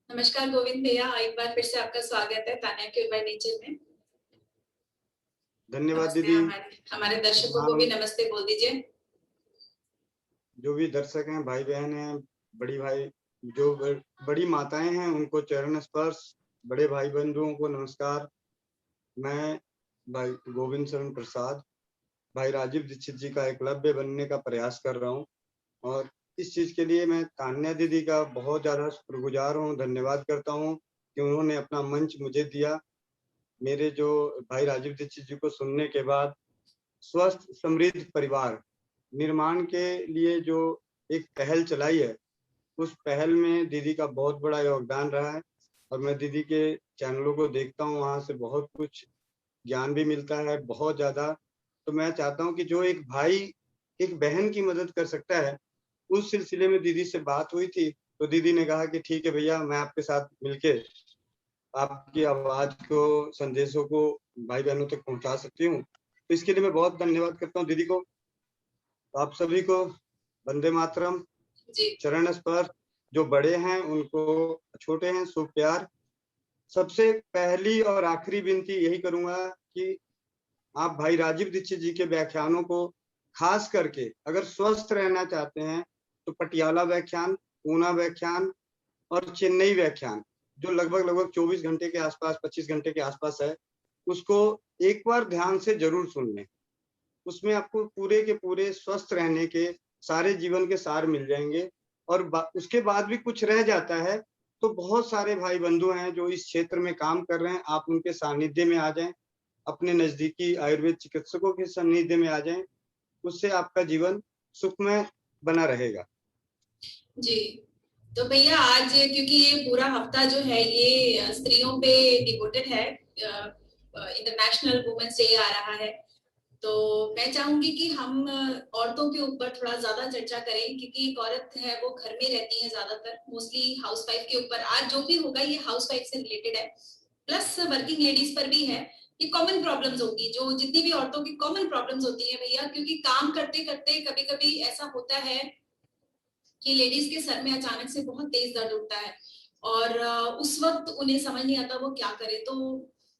नमस्कार गोविंद भैया, एक बार फिर से आपका स्वागत है तान्या क्यूर बाय नेचर में। धन्यवाद नमस्ते। दीदी। हमारे हमारे दर्शकों को तमाम भी नमस्ते बोल दीजिए। जो भी दर्शक हैं, भाई बहन हैं, बड़ी भाई जो बड़ी माताएं हैं उनको चरण स्पर्श, बड़े भाई बंधुओं को नमस्कार। मैं भाई गोविंद शरण प्रसाद, भाई राजीव दीक्षित जी का एकलव्य बनने का प्रयास कर रहा हूँ और इस चीज के लिए मैं तान्या दीदी का बहुत ज्यादा शुक्रगुजार हूँ, धन्यवाद करता हूँ कि उन्होंने अपना मंच मुझे दिया। मेरे जो भाई राजीव दीक्षित जी को सुनने के बाद स्वस्थ समृद्ध परिवार निर्माण के लिए जो एक पहल चलाई है, उस पहल में दीदी का बहुत बड़ा योगदान रहा है और मैं दीदी के चैनलों को देखता हूँ, वहां से बहुत कुछ ज्ञान भी मिलता है, बहुत ज्यादा। तो मैं चाहता हूँ कि जो एक भाई एक बहन की मदद कर सकता है, उस सिलसिले में दीदी से बात हुई थी तो दीदी ने कहा कि ठीक है भैया, मैं आपके साथ मिलके आपकी आवाज को, संदेशों को भाई बहनों तक पहुंचा सकती हूँ। तो इसके लिए मैं बहुत धन्यवाद करता हूँ दीदी को। आप सभी को वंदे मातरम, जी चरण स्पर्श। जो बड़े हैं उनको, छोटे हैं शुभ प्यार। सबसे पहली और आखिरी विनती यही करूंगा कि आप भाई राजीव दीक्षित जी के व्याख्यानों को खास करके अगर स्वस्थ रहना चाहते हैं तो पटियाला व्याख्यान, पूना व्याख्यान और चेन्नई व्याख्यान जो लगभग लगभग 24 घंटे के आसपास, 25 घंटे के आसपास है, उसको एक बार ध्यान से जरूर सुन लें। उसमें आपको पूरे के पूरे स्वस्थ रहने के सारे जीवन के सार मिल जाएंगे। और उसके बाद भी कुछ रह जाता है तो बहुत सारे भाई बंधु हैं जो इस क्षेत्र में काम कर रहे हैं, आप उनके सानिध्य में आ जाएं, अपने नजदीकी आयुर्वेद चिकित्सकों के सानिध्य में आ जाएं, उससे आपका जीवन सुखमय बना रहेगा। जी। तो भैया आज क्योंकि ये पूरा हफ्ता जो है ये स्त्रियों पे डिवोटेड है, इंटरनेशनल वुमेन्स डे आ रहा है, तो मैं चाहूंगी कि हम औरतों के ऊपर थोड़ा ज्यादा चर्चा करें, क्योंकि एक औरत है वो घर में रहती है ज्यादातर, मोस्टली हाउसवाइफ के ऊपर। आज जो भी होगा ये हाउसवाइफ से रिलेटेड है, प्लस वर्किंग लेडीज पर भी है। ये कॉमन प्रॉब्लम्स होगी, जो जितनी भी औरतों की कॉमन प्रॉब्लम्स होती है भैया, क्योंकि काम करते करते कभी कभी ऐसा होता है कि लेडीज के सर में अचानक से बहुत तेज दर्द उठता है और उस वक्त उन्हें समझ नहीं आता वो क्या करे, तो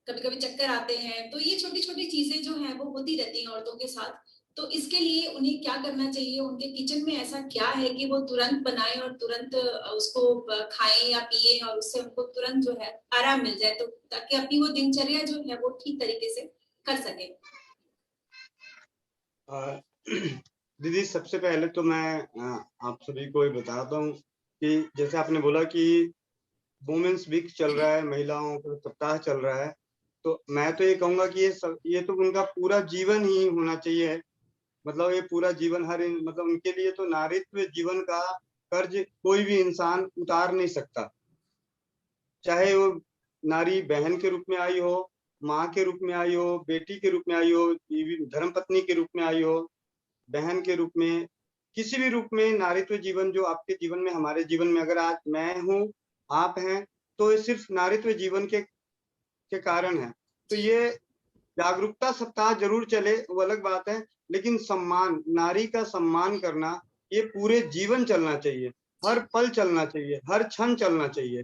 कभी कभी चक्कर आते हैं। तो ये छोटी छोटी चीजें जो है वो होती रहती हैं औरतों के साथ। तो इसके लिए उन्हें क्या करना चाहिए, उनके किचन में ऐसा क्या है कि वो तुरंत बनाए और तुरंत उसको खाएं या पिए और उससे उनको तुरंत जो है आराम मिल जाए, तो ताकि अपनी वो दिनचर्या जो है वो ठीक तरीके से कर सके। दीदी सबसे पहले तो मैं आप सभी को ये बताता हूँ कि जैसे आपने बोला कि वुमेन्स वीक चल रहा है, महिलाओं का सप्ताह चल रहा है, तो मैं तो ये कहूंगा कि ये तो उनका पूरा जीवन ही होना चाहिए। मतलब ये पूरा जीवन मतलब उनके लिए तो नारीत्व जीवन का कर्ज कोई भी इंसान उतार नहीं सकता, चाहे वो नारी बहन के रूप में आई हो, माँ के रूप में आई हो, बेटी के रूप में आई हो, धर्म पत्नी के रूप में आई हो, बहन के रूप में, किसी भी रूप में नारीत्व जीवन जो आपके जीवन में, हमारे जीवन में अगर आज मैं हूँ, आप हैं, तो ये सिर्फ नारीत्व जीवन के कारण है। तो ये जागरूकता सप्ताह जरूर चले, वो अलग बात है, लेकिन सम्मान, नारी का सम्मान करना ये पूरे जीवन चलना चाहिए, हर पल चलना चाहिए, हर क्षण चलना चाहिए।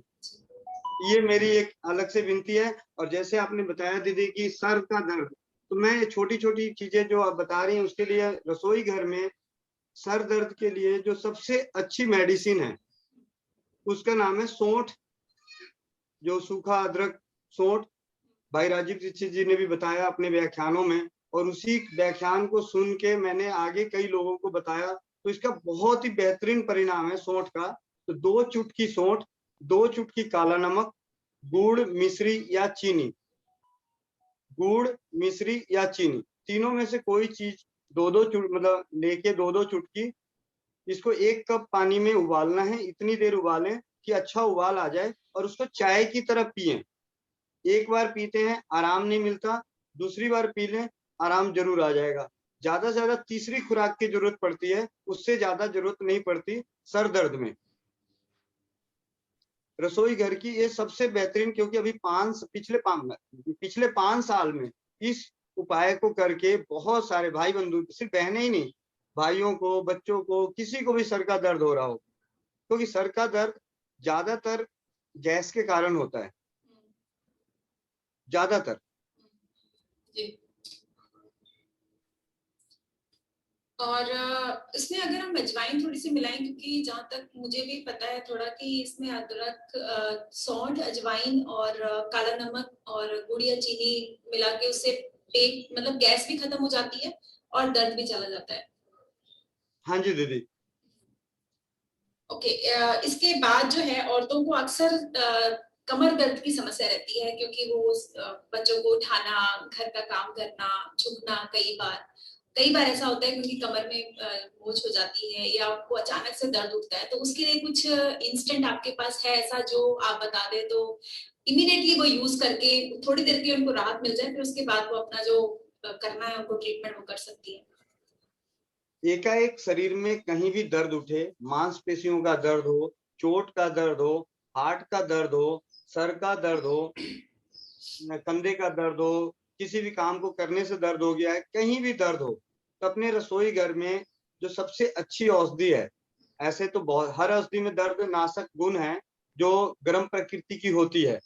ये मेरी एक अलग से विनती है। और जैसे आपने बताया दीदी कि सर का दर्द, तो मैं छोटी छोटी चीजें जो आप बता रही हैं उसके लिए, रसोई घर में सर दर्द के लिए जो सबसे अच्छी मेडिसिन है उसका नाम है सौंठ, जो सूखा अदरक, सौंठ। भाई राजीव दीक्षित जी ने भी बताया अपने व्याख्यानों में, और उसी व्याख्यान को सुन के मैंने आगे कई लोगों को बताया, तो इसका बहुत ही बेहतरीन परिणाम है सौंठ का। तो 2 चुटकी सौंठ, 2 चुटकी काला नमक, गुड़, मिश्री या चीनी, गुड़, मिश्री या चीनी, तीनों में से कोई चीज दो दो मतलब लेके 2-2 चुटकी, इसको 1 कप पानी में उबालना है। इतनी देर उबालें कि अच्छा उबाल आ जाए और उसको चाय की तरह पिए। एक बार पीते हैं आराम नहीं मिलता, दूसरी बार पी लें आराम जरूर आ जाएगा। ज्यादा से ज्यादा तीसरी खुराक की जरूरत पड़ती है, उससे ज्यादा जरूरत नहीं पड़ती सर दर्द में। रसोई घर की ये सबसे बेहतरीन, क्योंकि अभी पिछले 5 साल में इस उपाय को करके बहुत सारे भाई बंधु, सिर्फ बहनें ही नहीं, भाइयों को, बच्चों को, किसी को भी सर का दर्द हो रहा हो, क्योंकि सर का दर्द ज्यादातर गैस के कारण होता है ज्यादातर। जी। और इसमें अगर हम अजवाइन थोड़ी सी मिलाएं, क्योंकि जहाँ तक मुझे भी पता है थोड़ा कि इसमें अदरक, सौंठ, अजवाइन और काला नमक और गुड़ या चीनी मिला के उससे पेट मतलब गैस भी खत्म हो जाती है और दर्द भी चला जाता है। हाँ जी दीदी। ओके। इसके बाद जो है औरतों को अक्सर कमर दर्द की समस्या रहती है, क्योंकि वो बच्चों को उठाना, घर का काम करना, झुकना, कई बार ऐसा होता है क्योंकि कमर में बोझ हो जाती है या आपको अचानक से दर्द उठता है। तो उसके लिए कुछ इंस्टेंट आपके पास है ऐसा जो आप बता दें तो इमीडिएटली वो यूज करके थोड़ी देर की उनको राहत मिल जाए, फिर उसके बाद वो अपना जो करना है उनको ट्रीटमेंट वो कर सकती है। एकाएक शरीर में कहीं भी दर्द उठे, मांसपेशियों का दर्द हो, चोट का दर्द हो, हार्ट का दर्द हो, सर का दर्द हो, कंधे का दर्द हो, किसी भी काम को करने से दर्द हो गया है, कहीं भी दर्द हो, तो अपने रसोई घर में जो सबसे अच्छी औषधि है, ऐसे तो बहुत हर औषधि में दर्द नाशक गुण है जो गर्म प्रकृति की होती है,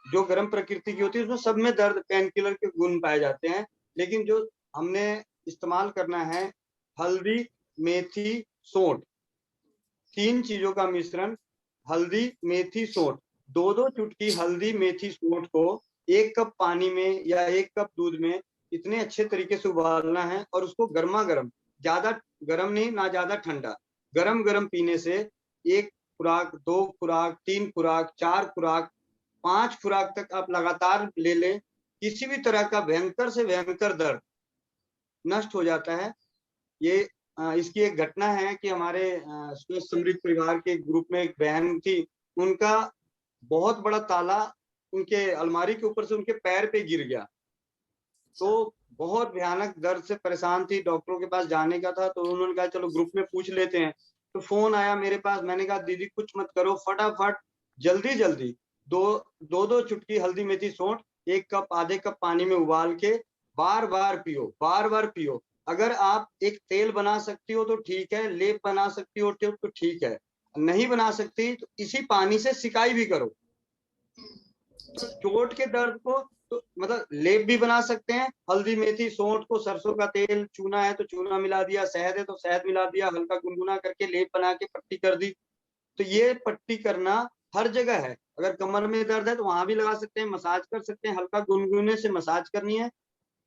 जो गर्म प्रकृति की होती है उसमें सब में दर्द पेन किलर के गुण पाए जाते हैं। लेकिन जो हमने इस्तेमाल करना है, हल्दी, मेथी, सौंठ, 3 चीजों का मिश्रण, हल्दी, मेथी, सौंठ, 2-2 चुटकी हल्दी, मेथी, सौंठ को 1 कप पानी में या 1 कप दूध में इतने अच्छे तरीके से उबालना है और उसको गर्मा गर्म, ज्यादा गर्म नहीं ना ज्यादा ठंडा, गरम गरम पीने से 1 खुराक, 2 खुराक, 3 खुराक, 4 खुराक, 5 खुराक तक आप लगातार ले लें, किसी भी तरह का भयंकर से भयंकर दर्द नष्ट हो जाता है। ये इसकी एक घटना है कि हमारे स्वस्थ समृद्ध परिवार के ग्रुप में एक बहन थी, उनका बहुत बड़ा ताला उनके अलमारी के ऊपर से उनके पैर पे गिर गया, तो बहुत भयानक दर्द से परेशान थी, डॉक्टरों के पास जाने का था, तो उन्होंने कहा चलो ग्रुप में पूछ लेते हैं। तो फोन आया मेरे पास, मैंने कहा दीदी कुछ मत करो, फटाफट जल्दी जल्दी दो चुटकी हल्दी, मेथी, सौंठ 1 कप आधे कप पानी में उबाल के बार बार पियो, बार बार पियो। अगर आप एक तेल बना सकती हो तो ठीक है, लेप बना सकती हो तो ठीक है, नहीं बना सकती तो इसी पानी से सिकाई भी करो। तो चोट के दर्द को तो मतलब लेप भी बना सकते हैं, हल्दी, मेथी, सौंठ को, सरसों का तेल, चूना है तो चूना मिला दिया, शहद है तो शहद मिला दिया, हल्का गुनगुना करके लेप बना के पट्टी कर दी। तो ये पट्टी करना हर जगह है, अगर कमर में दर्द है तो वहां भी लगा सकते हैं, मसाज कर सकते हैं, हल्का गुनगुने से मसाज करनी है,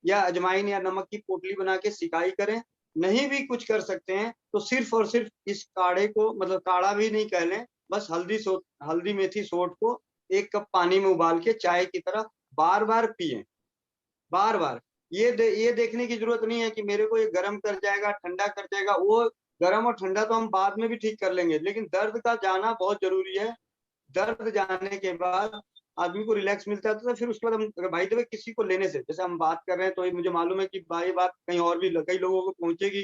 या अजवाइन या नमक की पोटली बना के सिकाई करें। नहीं भी कुछ कर सकते हैं तो सिर्फ और सिर्फ इस काढ़े को, मतलब काढ़ा भी नहीं कह लें, बस हल्दी, मेथी, सौंठ को 1 कप पानी में उबाल के चाय की तरह बार बार पिए, बार बार। ये देखने की जरूरत नहीं है कि मेरे को ये गर्म कर जाएगा, ठंडा कर जाएगा, वो गर्म और ठंडा तो हम बाद में भी ठीक कर लेंगे, लेकिन दर्द का जाना बहुत जरूरी है। दर्द जाने के बाद आदमी को रिलैक्स मिलता है, तो फिर उसके बाद हम अगर भाई देवे किसी को लेने से, जैसे हम बात कर रहे हैं तो मुझे मालूम है कि भाई बात कहीं और भी कई लोगों को पहुंचेगी,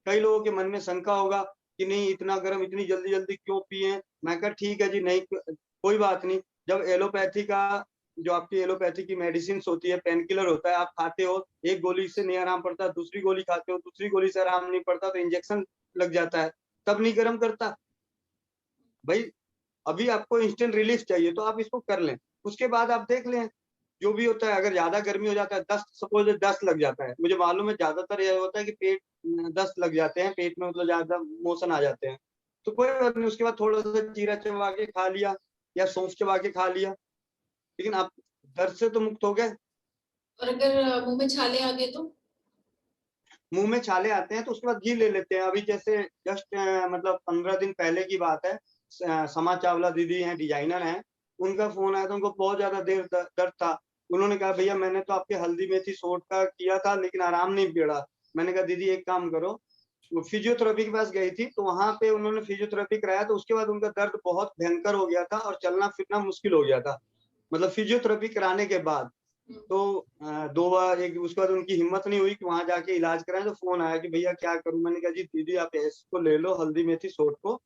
कई लोगों के मन में शंका होगा कि नहीं इतना गर्म इतनी जल्दी जल्दी क्यों पिए। मैं कहा ठीक है जी, नहीं कोई बात नहीं। जब एलोपैथी का, जो आपकी एलोपैथी की मेडिसिन होती है, पेन किलर होता है, आप खाते हो, एक गोली से नहीं आराम पड़ता, दूसरी गोली खाते हो, दूसरी गोली से आराम नहीं पड़ता तो इंजेक्शन लग जाता है, तब नहीं गर्म करता भाई। अभी आपको इंस्टेंट रिलीफ चाहिए तो आप इसको कर लें, उसके बाद आप देख लें जो भी होता है। अगर ज्यादा गर्मी हो जाता है, दस्त सपोज दस्त लग जाता है, मुझे मालूम है ज्यादातर यह होता है कि पेट दस्त लग जाते हैं, पेट में मतलब ज्यादा मोशन आ जाते हैं, तो कोई बात नहीं, उसके बाद थोड़ा सा जीरा चबा के खा लिया या सौंफ चबा के खा लिया, लेकिन आप दर्द से तो मुक्त हो गए। और अगर मुंह में छाले आ गए तो? मुंह में छाले आते हैं तो उसके बाद घी ले लेते हैं। अभी जैसे जस्ट मतलब 15 दिन पहले की बात है, समा चावला दीदी हैं, डिजाइनर हैं, उनका फोन आया था, उनको बहुत ज्यादा देर दर्द था। उन्होंने कहा भैया मैंने तो आपके हल्दी, मेथी, सौंठ का किया था लेकिन आराम नहीं पड़ा। मैंने कहा दीदी एक काम करो, वो फिजियोथेरेपी के पास गई थी तो वहां पे उन्होंने फिजियोथेरेपी कराया, तो उसके बाद उनका दर्द बहुत भयंकर हो गया था और चलना फिरना मुश्किल हो गया था, मतलब फिजियोथेरेपी कराने के बाद। तो 2 बार, एक उसके बाद उनकी हिम्मत नहीं हुई कि वहां जाके इलाज कराएं, तो फोन आया कि भैया क्या करूं। मैंने कहा जी दीदी आप इसको ले लो, हल्दी, मेथी, सौंठ को।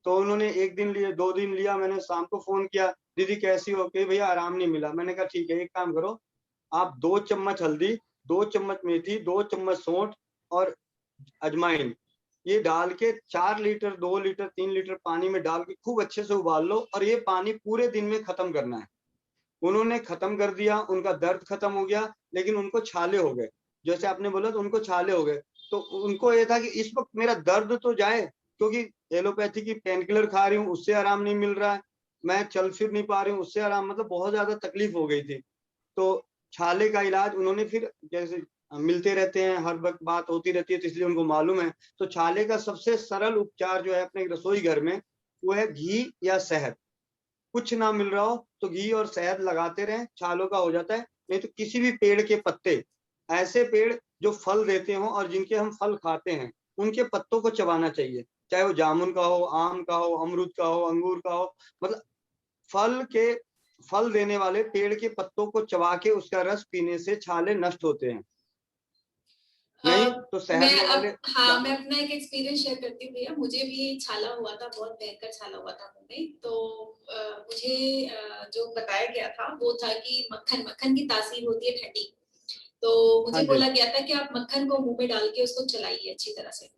तो उन्होंने 1 दिन लिया, 2 दिन लिया, मैंने शाम को फोन किया, दीदी कैसी हो, कि भैया आराम नहीं मिला। मैंने कहा ठीक है एक काम करो, आप 2 चम्मच हल्दी, 2 चम्मच मेथी, 2 चम्मच सौंठ और अजवाइन, ये डाल के 4 लीटर 2 लीटर 3 लीटर पानी में डाल के खूब अच्छे से उबाल लो, और ये पानी पूरे दिन में खत्म करना है। उन्होंने खत्म कर दिया, उनका दर्द खत्म हो गया, लेकिन उनको छाले हो गए। जैसे आपने बोला तो उनको छाले हो गए, तो उनको ये था कि इस वक्त मेरा दर्द तो जाए, क्योंकि एलोपैथी की पेन किलर खा रही हूँ, उससे आराम नहीं मिल रहा है, मैं चल फिर नहीं पा रही हूँ, उससे आराम, मतलब बहुत ज्यादा तकलीफ हो गई थी। तो छाले का इलाज उन्होंने फिर, जैसे मिलते रहते हैं हर वक्त, बात होती रहती है, तो इसलिए उनको मालूम है। तो छाले का सबसे सरल उपचार जो है अपने रसोई घर में, वो है घी या शहद। कुछ ना मिल रहा हो तो घी और शहद लगाते रहें, छालों का हो जाता है। नहीं तो किसी भी पेड़ के पत्ते, ऐसे पेड़ जो फल देते हो और जिनके हम फल खाते हैं, उनके पत्तों को चबाना चाहिए, चाहे वो जामुन का हो, आम का हो, अमरूद का हो, अंगूर का हो, मतलब फल देने वाले पेड़ के पत्तों को चबा के उसका रस पीने से छाले नष्ट होते हैं। नहीं तो शहद मैं लगा अब ले। हाँ, मैं अपना एक एक्सपीरियंस शेयर करती हूँ भैया। मुझे भी छाला हुआ था, बहुत भयंकर छाला हुआ था मुंह में। तो मुझे जो बताया गया था वो था कि मक्खन की तासीर होती है ठंडी। तो हाँ मुझे जी। बोला गया था कि आप मक्खन को मुंह में डाल के उसको चलाइए अच्छी तरह से,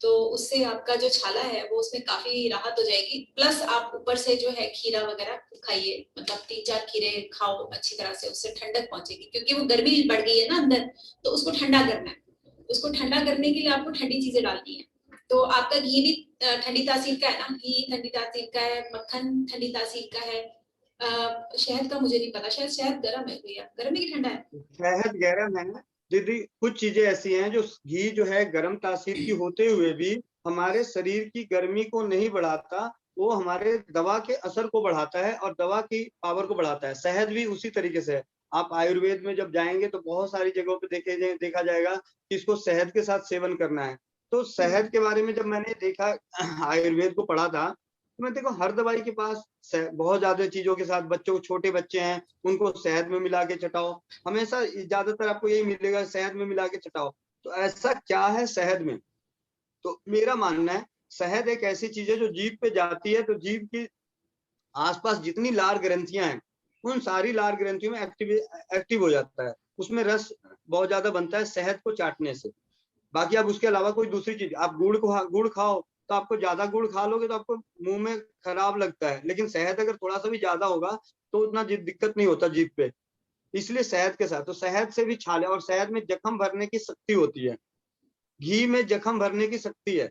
तो उससे आपका जो छाला है वो उसमें काफी राहत हो जाएगी। प्लस आप ऊपर से जो है खीरा वगैरह खाइए, मतलब 3-4 खीरे खाओ अच्छी तरह से, उससे ठंडक पहुंचेगी, क्योंकि वो गर्मी बढ़ गई है ना अंदर, तो उसको ठंडा करना है। उसको ठंडा करने के लिए आपको ठंडी चीजें डालनी है। तो आपका घी भी ठंडी तासीर का है ना, घी ठंडी तासीर का है, मक्खन ठंडी तासीर का है। शहद का मुझे नहीं पता, शायद शहद गर्म है भैया, गर्म है कि ठंडा है? शहद गरम है दीदी। कुछ चीजें ऐसी हैं जो घी जो है गर्म तासीर की होते हुए भी हमारे शरीर की गर्मी को नहीं बढ़ाता, वो हमारे दवा के असर को बढ़ाता है और दवा की पावर को बढ़ाता है। शहद भी उसी तरीके से है। आप आयुर्वेद में जब जाएंगे तो बहुत सारी जगहों पे देखा जाएगा कि इसको शहद के साथ सेवन करना है। तो शहद के बारे में जब मैंने देखा, आयुर्वेद को पढ़ा था, तो मैं देखो हर दवाई के पास बहुत ज्यादा चीजों के साथ, बच्चों, छोटे बच्चे हैं उनको शहद में मिला के चटाओ, हमेशा ज्यादातर आपको यही मिलेगा, शहद में मिला के चटाओ। तो ऐसा क्या है शहद में? तो मेरा मानना है शहद एक ऐसी चीज है जो जीभ पे जाती है, तो जीभ की आसपास जितनी लार ग्रंथियां हैं, उन सारी लार ग्रंथियों में एक्टिव हो जाता है, उसमें रस बहुत ज्यादा बनता है शहद को चाटने से। बाकी आप उसके अलावा कोई दूसरी चीज, आप गुड़ खाओ, तो आपको ज्यादा गुड़ खा लोगे तो आपको मुंह में खराब लगता है, लेकिन शहद अगर थोड़ा सा भी ज्यादा होगा तो उतना दिक्कत नहीं होता जीभ पे। इसलिए शहद के साथ, तो शहद से भी छाले, और शहद में जख्म भरने की शक्ति होती है, घी में जख्म भरने की शक्ति है।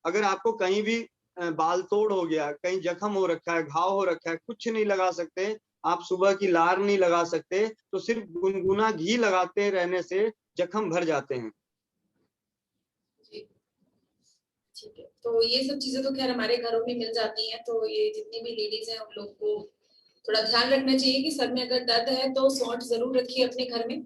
अगर आपको कहीं भी बाल तोड़ हो गया, कहीं जख्म हो रखा है, घाव हो रखा है, कुछ नहीं लगा सकते, आप सुबह की लार नहीं लगा सकते, तो सिर्फ गुनगुना घी लगाते रहने से जख्म भर जाते हैं। जी ठीक है। तो ये सब चीजें तो खैर हमारे घरों में मिल जाती हैं, तो ये जितनी भी लेडीज हैं उन लोग को थोड़ा ध्यान रखना चाहिए कि सर में अगर दर्द है तो सौंठ जरूर रखिए अपने घर में।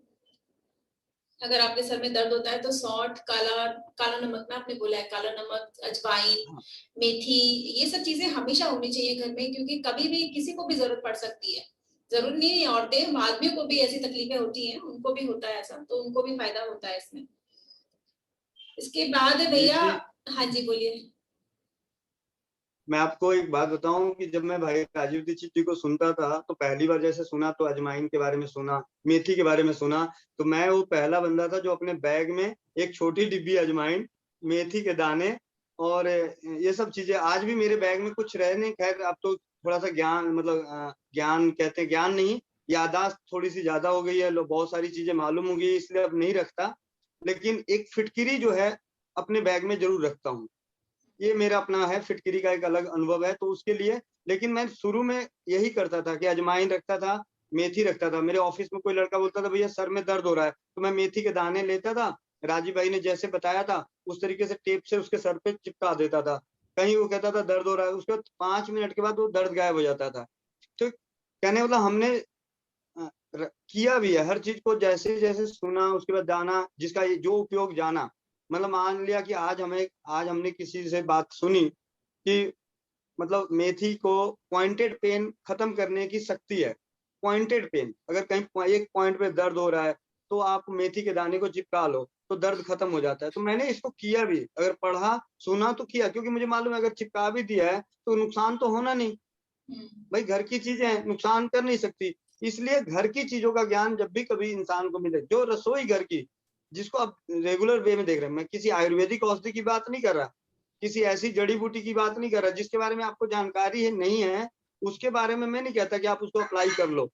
अगर आपके सर में दर्द होता है तो सौंठ, काला काला नमक ना, आपने बोला है काला नमक, अजवाइन, हाँ। मेथी, ये सब चीजें हमेशा होनी चाहिए घर में, क्योंकि कभी भी किसी को भी जरूरत पड़ सकती है। जरूर नहीं, औरतें, आदमियों को भी ऐसी तकलीफें होती हैं, उनको भी होता है ऐसा, तो उनको भी फायदा होता है इसमें। इसके बाद भैया, मेथी, हाँ जी बोलिए। मैं आपको एक बात बताऊं कि जब मैं भाई राजीव दीक्षित जी को सुनता था, तो पहली बार जैसे सुना तो अजवाइन के बारे में सुना, मेथी के बारे में सुना, तो मैं वो पहला बंदा था जो अपने बैग में एक छोटी डिब्बी अजवाइन, मेथी के दाने और ये सब चीजें आज भी मेरे बैग में कुछ रह नहीं। खैर अब तो थोड़ा सा ज्ञान, मतलब ज्ञान कहते हैं, ज्ञान नहीं, यादाश्त थोड़ी सी ज्यादा हो गई है, बहुत सारी चीजें मालूम हो गई, इसलिए अब नहीं रखता। लेकिन एक फिटकिरी जो है अपने बैग में जरूर रखता हूँ। ये मेरा अपना है, फिटकिरी का एक अलग अनुभव है तो उसके लिए। लेकिन मैं शुरू में यही करता था कि अजवाइन रखता था, मेथी रखता था। मेरे ऑफिस में कोई लड़का बोलता था भैया सर में दर्द हो रहा है, तो मैं मेथी के दाने लेता था, राजीव भाई ने जैसे बताया था उस तरीके से टेप से उसके सर पे चिपका देता था। कहीं वो कहता था दर्द हो रहा है, उसके बाद 5 मिनट के बाद वो दर्द गायब हो जाता था। तो कहने मतलब हमने किया भी है हर चीज को, जैसे जैसे सुना उसके बाद जाना, जिसका जो उपयोग जाना। मतलब मान लिया कि आज हमने किसी से बात सुनी कि मतलब मेथी को पॉइंटेड पेन खत्म करने की शक्ति है। पॉइंटेड पेन, अगर कहीं एक पॉइंट पे दर्द हो रहा है तो आप मेथी के दाने को चिपका लो तो दर्द खत्म हो जाता है। तो मैंने इसको किया भी, अगर पढ़ा सुना तो किया, क्योंकि मुझे मालूम है अगर चिपका भी दिया है तो नुकसान तो होना नहीं। भाई घर की चीजें हैं, नुकसान कर नहीं सकती। इसलिए घर की चीजों का ज्ञान जब भी कभी इंसान को मिले, जो रसोई घर की जिसको आप रेगुलर वे में देख रहे हैं। मैं किसी आयुर्वेदिक औषधि की बात नहीं कर रहा, किसी ऐसी जड़ी बूटी की बात नहीं कर रहा जिसके बारे में आपको जानकारी है नहीं है, उसके बारे में मैं नहीं कहता कि आप उसको अप्लाई कर लो,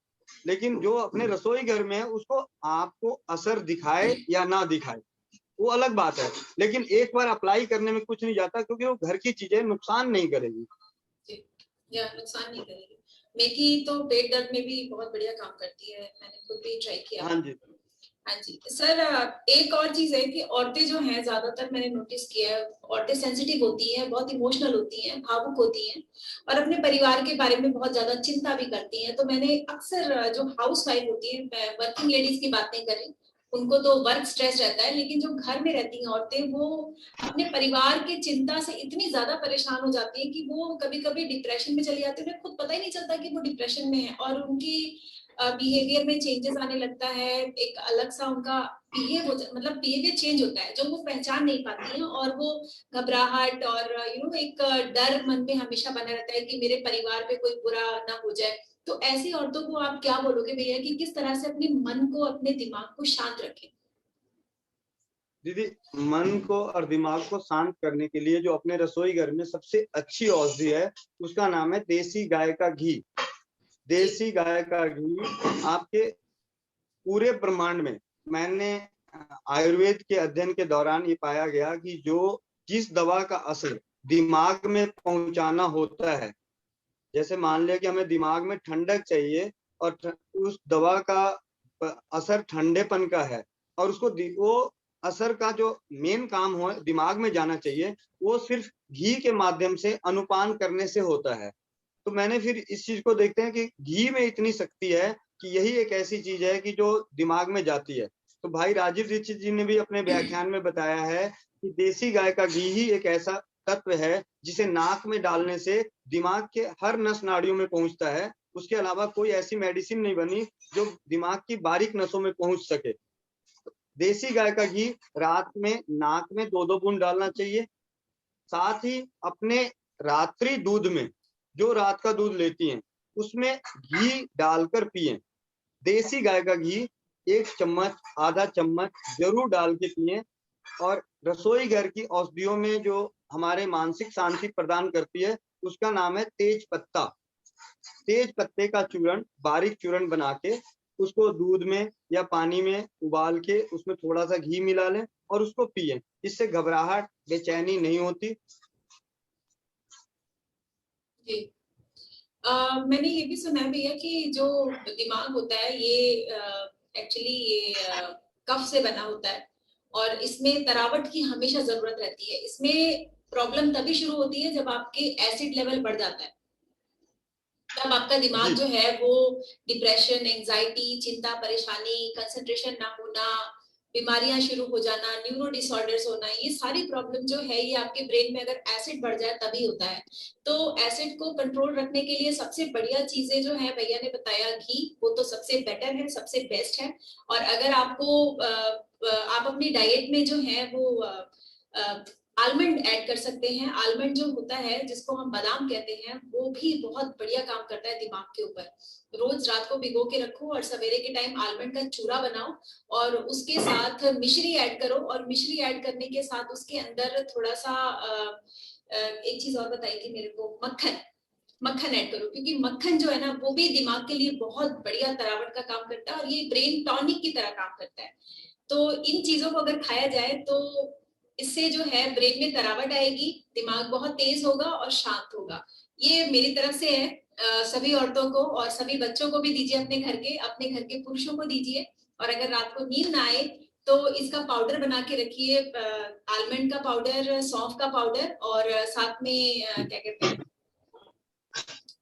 लेकिन जो अपने रसोई घर में है उसको आपको असर दिखाए या ना दिखाए वो अलग बात है, लेकिन एक बार अप्लाई करने में कुछ नहीं जाता, क्योंकि वो घर की चीजें नुकसान नहीं करेगी। या नुकसान नहीं करेगी। मेथी तो पेट दर्द में भी बहुत बढ़िया काम करती है, मैंने खुद भी ट्राई किया। हाँ जी। हाँ जी सर, एक और चीज है कि औरतें जो हैं, ज्यादातर मैंने नोटिस किया है, औरतें सेंसिटिव होती हैं, बहुत इमोशनल होती हैं, भावुक होती हैं और अपने परिवार के बारे में बहुत ज्यादा चिंता भी करती हैं। तो मैंने अक्सर जो हाउस वाइफ होती है, वर्किंग लेडीज की बातें करें, उनको तो वर्क स्ट्रेस रहता है, लेकिन जो घर में रहती हैं औरतें, वो अपने परिवार की चिंता से इतनी ज्यादा परेशान हो जाती है कि वो कभी कभी डिप्रेशन में चली जाती है, उन्हें खुद पता ही नहीं चलता कि वो डिप्रेशन में है, और उनकी बिहेवियर में चेंजेस आने लगता है, एक अलग सा उनका मतलब बिहेवियर चेंज होता है जो वो पहचान नहीं पाती हैं, और वो घबराहट और एक डर मन में हमेशा बना रहता है कि मेरे परिवार पे कोई बुरा ना हो जाए। तो ऐसी औरतों को आप क्या बोलोगे भैया कि किस तरह से अपने मन को, अपने दिमाग को शांत रखें? दीदी, मन को और दिमाग को शांत करने के लिए जो अपने रसोई घर में सबसे अच्छी औषधि है उसका नाम है देसी गाय का घी। देसी गाय का घी आपके पूरे ब्रह्मांड में, मैंने आयुर्वेद के अध्ययन के दौरान ये पाया गया कि जो जिस दवा का असर दिमाग में पहुंचाना होता है, जैसे मान लिया कि हमें दिमाग में ठंडक चाहिए और उस दवा का असर ठंडेपन का है, और उसको वो असर का जो मेन काम हो दिमाग में जाना चाहिए, वो सिर्फ घी के माध्यम से अनुपान करने से होता है। तो मैंने फिर इस चीज को देखते हैं कि घी में इतनी शक्ति है कि यही एक ऐसी चीज है कि जो दिमाग में जाती है। तो भाई राजीव दीक्षित जी ने भी अपने व्याख्यान में बताया है कि देसी गाय का घी ही एक ऐसा तत्व है जिसे नाक में डालने से दिमाग के हर नस नाड़ियों में पहुंचता है। उसके अलावा कोई ऐसी मेडिसिन नहीं बनी जो दिमाग की बारीक नसों में पहुंच सके। देसी गाय का घी रात में नाक में 2-2 बूंद डालना चाहिए। साथ ही अपने रात्रि दूध में, जो रात का दूध लेती हैं, उसमें घी डालकर पिए। देसी गाय का घी 1 चम्मच, आधा चम्मच जरूर डाल के पिए। और रसोई घर की औषधियों में जो हमारे मानसिक शांति प्रदान करती है उसका नाम है तेज पत्ता। तेज पत्ते का चूर्ण, बारीक चूर्ण बना के उसको दूध में या पानी में उबाल के उसमें थोड़ा सा घी मिला लें और उसको पिए। इससे घबराहट, बेचैनी नहीं होती। जी। मैंने ये भी सुना है भैया कि जो दिमाग होता है ये एक्चुअली ये कफ से बना होता है, और इसमें तरावट की हमेशा जरूरत रहती है। इसमें प्रॉब्लम तभी शुरू होती है जब आपके एसिड लेवल बढ़ जाता है, तब आपका दिमाग जो है वो डिप्रेशन, एंजाइटी, चिंता, परेशानी, कंसंट्रेशन ना होना, बीमारियां शुरू हो जाना, न्यूरो डिसऑर्डर्स होना, ये सारी प्रॉब्लम जो है ये आपके ब्रेन में अगर एसिड बढ़ जाए तभी होता है। तो एसिड को कंट्रोल रखने के लिए सबसे बढ़िया चीजें जो है भैया ने बताया, घी, वो तो सबसे बेटर है, सबसे बेस्ट है। और अगर आपको आप अपनी डाइट में जो है वो आलमंड ऐड कर सकते हैं। आलमंड जो होता है जिसको हम बादाम कहते हैं, वो भी बहुत बढ़िया काम करता है दिमाग के ऊपर। रोज रात को भिगो के रखो और सवेरे के टाइम आलमंड का चूरा बनाओ और उसके साथ मिश्री ऐड करो, और मिश्री ऐड करने के साथ उसके अंदर थोड़ा सा एक चीज और बताई थी मेरे को, मक्खन ऐड करो, क्योंकि मक्खन जो है ना वो भी दिमाग के लिए बहुत बढ़िया तरावट का काम करता है और ये ब्रेन टॉनिक की तरह काम करता है। तो इन चीजों को अगर खाया जाए तो इससे जो है ब्रेन में तरावट आएगी, दिमाग बहुत तेज होगा और शांत होगा। ये मेरी तरफ से है। सभी औरतों को और सभी बच्चों को भी दीजिए, अपने घर के पुरुषों को दीजिए। और अगर रात को नींद ना आए तो इसका पाउडर बना के रखिए, आलमंड का पाउडर, सौंफ का पाउडर, और साथ में क्या कहते हैं,